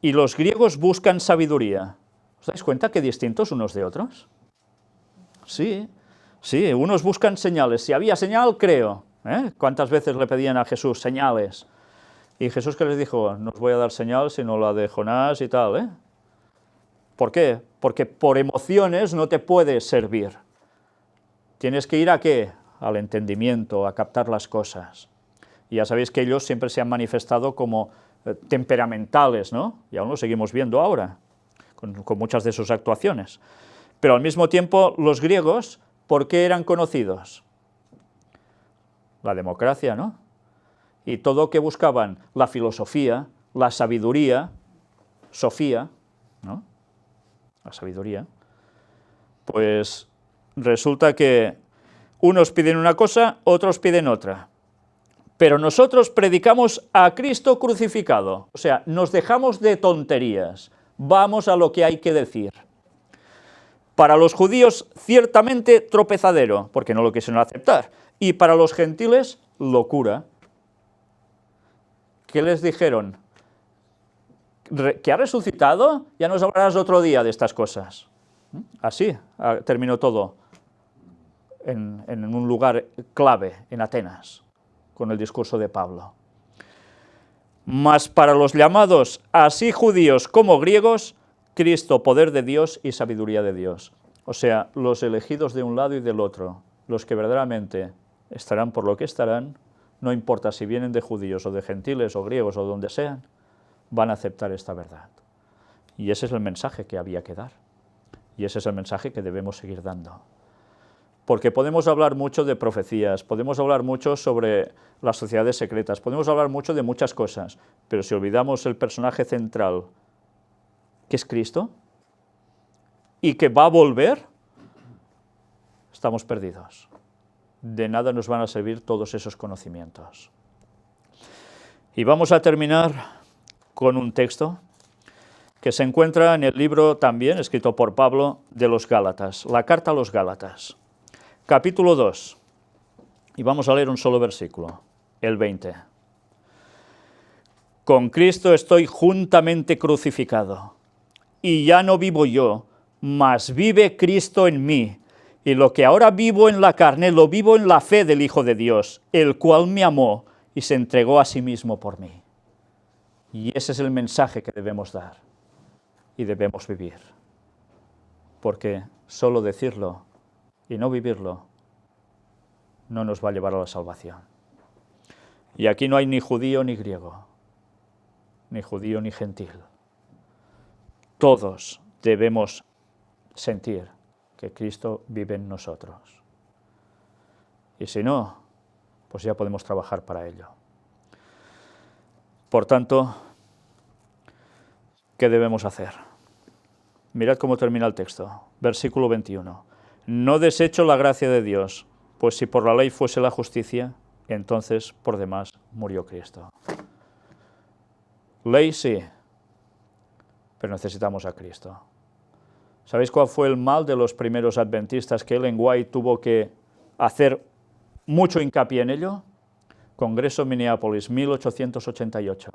y los griegos buscan sabiduría. ¿Os dais cuenta qué distintos unos de otros? Sí, unos buscan señales. Si había señal, creo. ¿Cuántas veces le pedían a Jesús señales? Y Jesús, ¿qué les dijo? No os voy a dar señal sino la de Jonás y tal, ¿Por qué? Porque por emociones no te puedes servir. Tienes que ir ¿a qué? Al entendimiento, a captar las cosas. Y ya sabéis que ellos siempre se han manifestado como temperamentales, ¿no? Y aún lo seguimos viendo ahora, con muchas de sus actuaciones. Pero al mismo tiempo, los griegos, ¿por qué eran conocidos? La democracia, ¿no? Y todo que buscaban, la filosofía, la sabiduría, Sofía, ¿no? La sabiduría. Pues resulta que unos piden una cosa, otros piden otra. Pero nosotros predicamos a Cristo crucificado, o sea, nos dejamos de tonterías, vamos a lo que hay que decir. Para los judíos, ciertamente tropezadero, porque no lo quisieron aceptar, y para los gentiles, locura. ¿Qué les dijeron? ¿Que ha resucitado? Ya nos hablarás otro día de estas cosas. Así terminó todo en un lugar clave, en Atenas, con el discurso de Pablo. Mas para los llamados, así judíos como griegos, Cristo, poder de Dios y sabiduría de Dios. O sea, los elegidos de un lado y del otro, los que verdaderamente estarán por lo que estarán, no importa si vienen de judíos o de gentiles o griegos o donde sean, van a aceptar esta verdad. Y ese es el mensaje que había que dar. Y ese es el mensaje que debemos seguir dando. Porque podemos hablar mucho de profecías, podemos hablar mucho sobre las sociedades secretas, podemos hablar mucho de muchas cosas, pero si olvidamos el personaje central, que es Cristo, y que va a volver, estamos perdidos. De nada nos van a servir todos esos conocimientos. Y vamos a terminar con un texto que se encuentra en el libro también, escrito por Pablo, de los Gálatas, la carta a los Gálatas. Capítulo 2, y vamos a leer un solo versículo, el 20. Con Cristo estoy juntamente crucificado, y ya no vivo yo, mas vive Cristo en mí, y lo que ahora vivo en la carne, lo vivo en la fe del Hijo de Dios, el cual me amó y se entregó a sí mismo por mí. Y ese es el mensaje que debemos dar, y debemos vivir, porque solo decirlo y no vivirlo no nos va a llevar a la salvación. Y aquí no hay ni judío ni griego, ni judío ni gentil. Todos debemos sentir que Cristo vive en nosotros. Y si no, pues ya podemos trabajar para ello. Por tanto, ¿qué debemos hacer? Mirad cómo termina el texto, versículo 21. No desecho la gracia de Dios, pues si por la ley fuese la justicia, entonces por demás murió Cristo. Ley sí, pero necesitamos a Cristo. ¿Sabéis cuál fue el mal de los primeros adventistas? Que Ellen White tuvo que hacer mucho hincapié en ello. Congreso Minneapolis, 1888.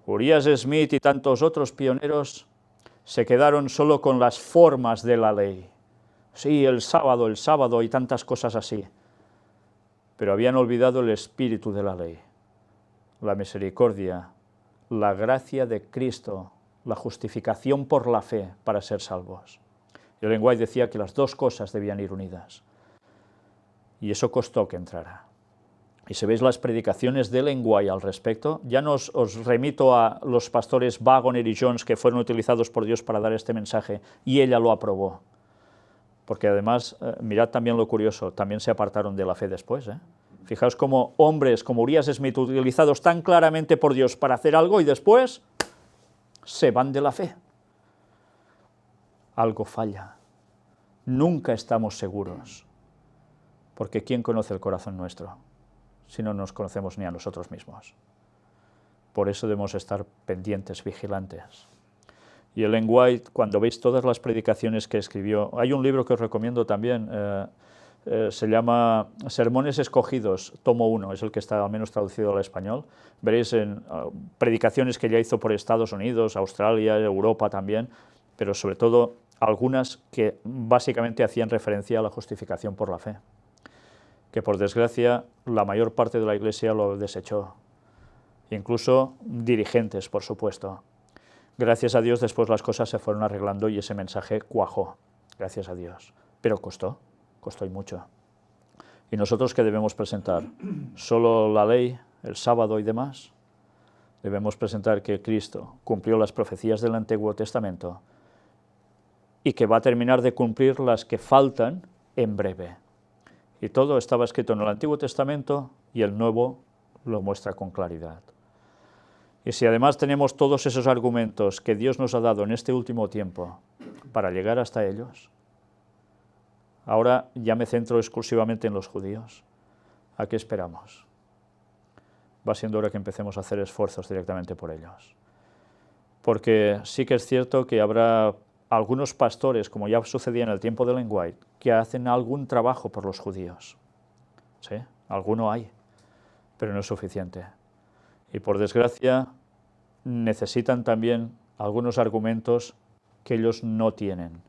Urias Smith y tantos otros pioneros se quedaron solo con las formas de la ley. Sí, el sábado y tantas cosas así. Pero habían olvidado el espíritu de la ley, la misericordia, la gracia de Cristo, la justificación por la fe para ser salvos. Y Ellen White decía que las dos cosas debían ir unidas. Y eso costó que entrara. Y si veis las predicaciones de Ellen White al respecto, ya os remito a los pastores Waggoner y Jones, que fueron utilizados por Dios para dar este mensaje, y ella lo aprobó. Porque además, mirad también lo curioso, también se apartaron de la fe después. Fijaos cómo hombres como Urias Smith, utilizados tan claramente por Dios para hacer algo, y después se van de la fe. Algo falla. Nunca estamos seguros, porque ¿quién conoce el corazón nuestro si no nos conocemos ni a nosotros mismos? Por eso debemos estar pendientes, vigilantes. Y Ellen White, cuando veis todas las predicaciones que escribió, hay un libro que os recomiendo también, se llama Sermones Escogidos, tomo 1, es el que está al menos traducido al español. Veréis en predicaciones que ya hizo por Estados Unidos, Australia, Europa también, pero sobre todo algunas que básicamente hacían referencia a la justificación por la fe, que por desgracia la mayor parte de la Iglesia lo desechó, incluso dirigentes, por supuesto. Gracias a Dios después las cosas se fueron arreglando y ese mensaje cuajó, gracias a Dios, pero costó y mucho. ¿Y nosotros qué debemos presentar? ¿Solo la ley, el sábado y demás? Debemos presentar que Cristo cumplió las profecías del Antiguo Testamento y que va a terminar de cumplir las que faltan en breve. Y todo estaba escrito en el Antiguo Testamento y el Nuevo lo muestra con claridad. Y si además tenemos todos esos argumentos que Dios nos ha dado en este último tiempo para llegar hasta ellos, ahora ya me centro exclusivamente en los judíos. ¿A qué esperamos? Va siendo hora que empecemos a hacer esfuerzos directamente por ellos. Porque sí que es cierto que habrá algunos pastores, como ya sucedía en el tiempo de Ellen White, que hacen algún trabajo por los judíos. Sí, alguno hay, pero no es suficiente. Y por desgracia necesitan también algunos argumentos que ellos no tienen.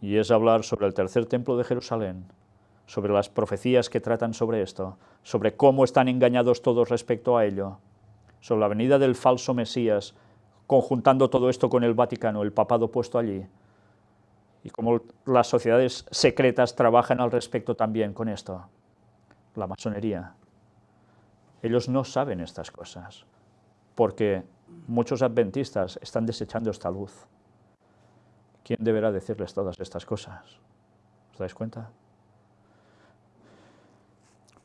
Y es hablar sobre el tercer templo de Jerusalén, sobre las profecías que tratan sobre esto, sobre cómo están engañados todos respecto a ello, sobre la venida del falso Mesías, conjuntando todo esto con el Vaticano, el papado puesto allí, y cómo las sociedades secretas trabajan al respecto también con esto. La masonería. Ellos no saben estas cosas, porque muchos adventistas están desechando esta luz. ¿Quién deberá decirles todas estas cosas? ¿Os dais cuenta?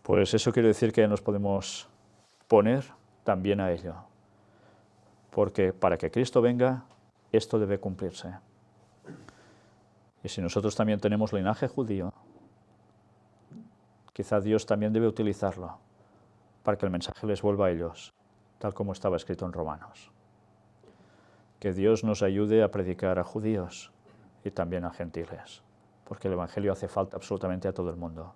Pues eso quiere decir que nos podemos poner también a ello, porque para que Cristo venga, esto debe cumplirse. Y si nosotros también tenemos linaje judío, quizá Dios también debe utilizarlo para que el mensaje les vuelva a ellos, tal como estaba escrito en Romanos. Que Dios nos ayude a predicar a judíos y también a gentiles, porque el Evangelio hace falta absolutamente a todo el mundo.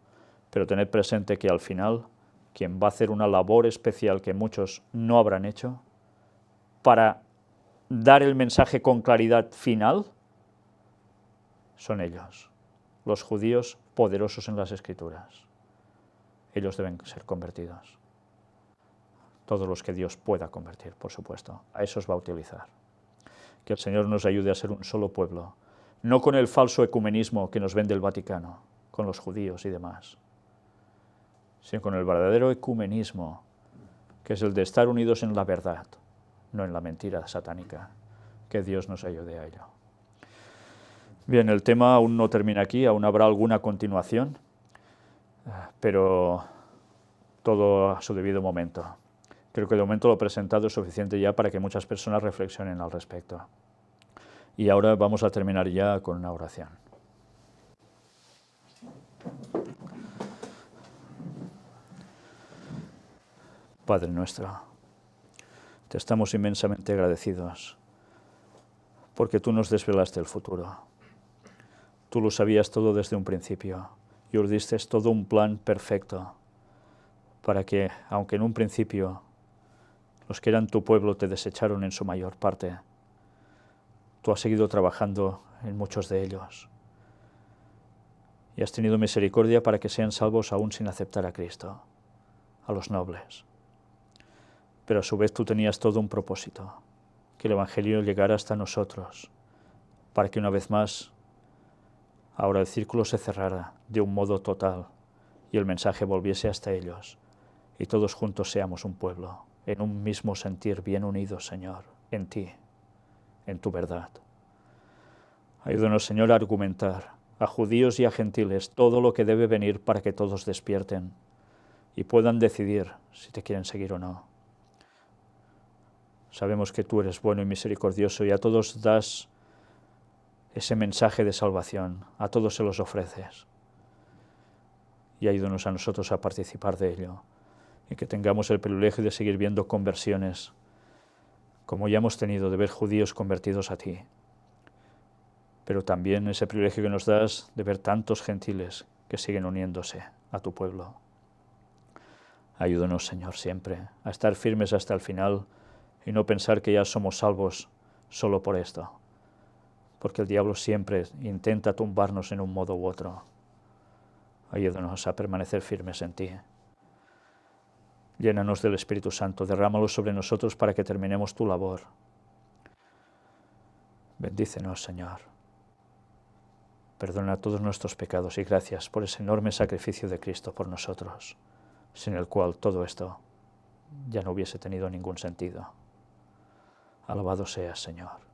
Pero tened presente que al final, quien va a hacer una labor especial que muchos no habrán hecho, para dar el mensaje con claridad final, son ellos, los judíos poderosos en las Escrituras. Ellos deben ser convertidos. Todos los que Dios pueda convertir, por supuesto, a esos va a utilizar. Que el Señor nos ayude a ser un solo pueblo, no con el falso ecumenismo que nos vende el Vaticano, con los judíos y demás, sino con el verdadero ecumenismo, que es el de estar unidos en la verdad, no en la mentira satánica. Que Dios nos ayude a ello. Bien, el tema aún no termina aquí, aún habrá alguna continuación, pero todo a su debido momento. Creo que de momento lo presentado es suficiente ya para que muchas personas reflexionen al respecto. Y ahora vamos a terminar ya con una oración. Padre nuestro, te estamos inmensamente agradecidos porque tú nos desvelaste el futuro. Tú lo sabías todo desde un principio y urdiste todo un plan perfecto para que, aunque en un principio los que eran tu pueblo te desecharon en su mayor parte, tú has seguido trabajando en muchos de ellos y has tenido misericordia para que sean salvos aún sin aceptar a Cristo, a los nobles. Pero a su vez tú tenías todo un propósito, que el Evangelio llegara hasta nosotros, para que una vez más ahora el círculo se cerrara de un modo total y el mensaje volviese hasta ellos y todos juntos seamos un pueblo, en un mismo sentir bien unidos, Señor, en ti, en tu verdad. Ayúdanos, Señor, a argumentar a judíos y a gentiles todo lo que debe venir para que todos despierten y puedan decidir si te quieren seguir o no. Sabemos que tú eres bueno y misericordioso y a todos das ese mensaje de salvación, a todos se los ofreces. Y ayúdanos a nosotros a participar de ello y que tengamos el privilegio de seguir viendo conversiones, como ya hemos tenido de ver judíos convertidos a ti, pero también ese privilegio que nos das de ver tantos gentiles que siguen uniéndose a tu pueblo. Ayúdanos, Señor, siempre a estar firmes hasta el final y no pensar que ya somos salvos solo por esto, porque el diablo siempre intenta tumbarnos en un modo u otro. Ayúdanos a permanecer firmes en ti. Llénanos del Espíritu Santo, derrámalo sobre nosotros para que terminemos tu labor. Bendícenos, Señor. Perdona todos nuestros pecados y gracias por ese enorme sacrificio de Cristo por nosotros, sin el cual todo esto ya no hubiese tenido ningún sentido. Alabado seas, Señor.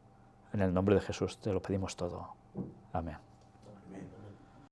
En el nombre de Jesús te lo pedimos todo. Amén.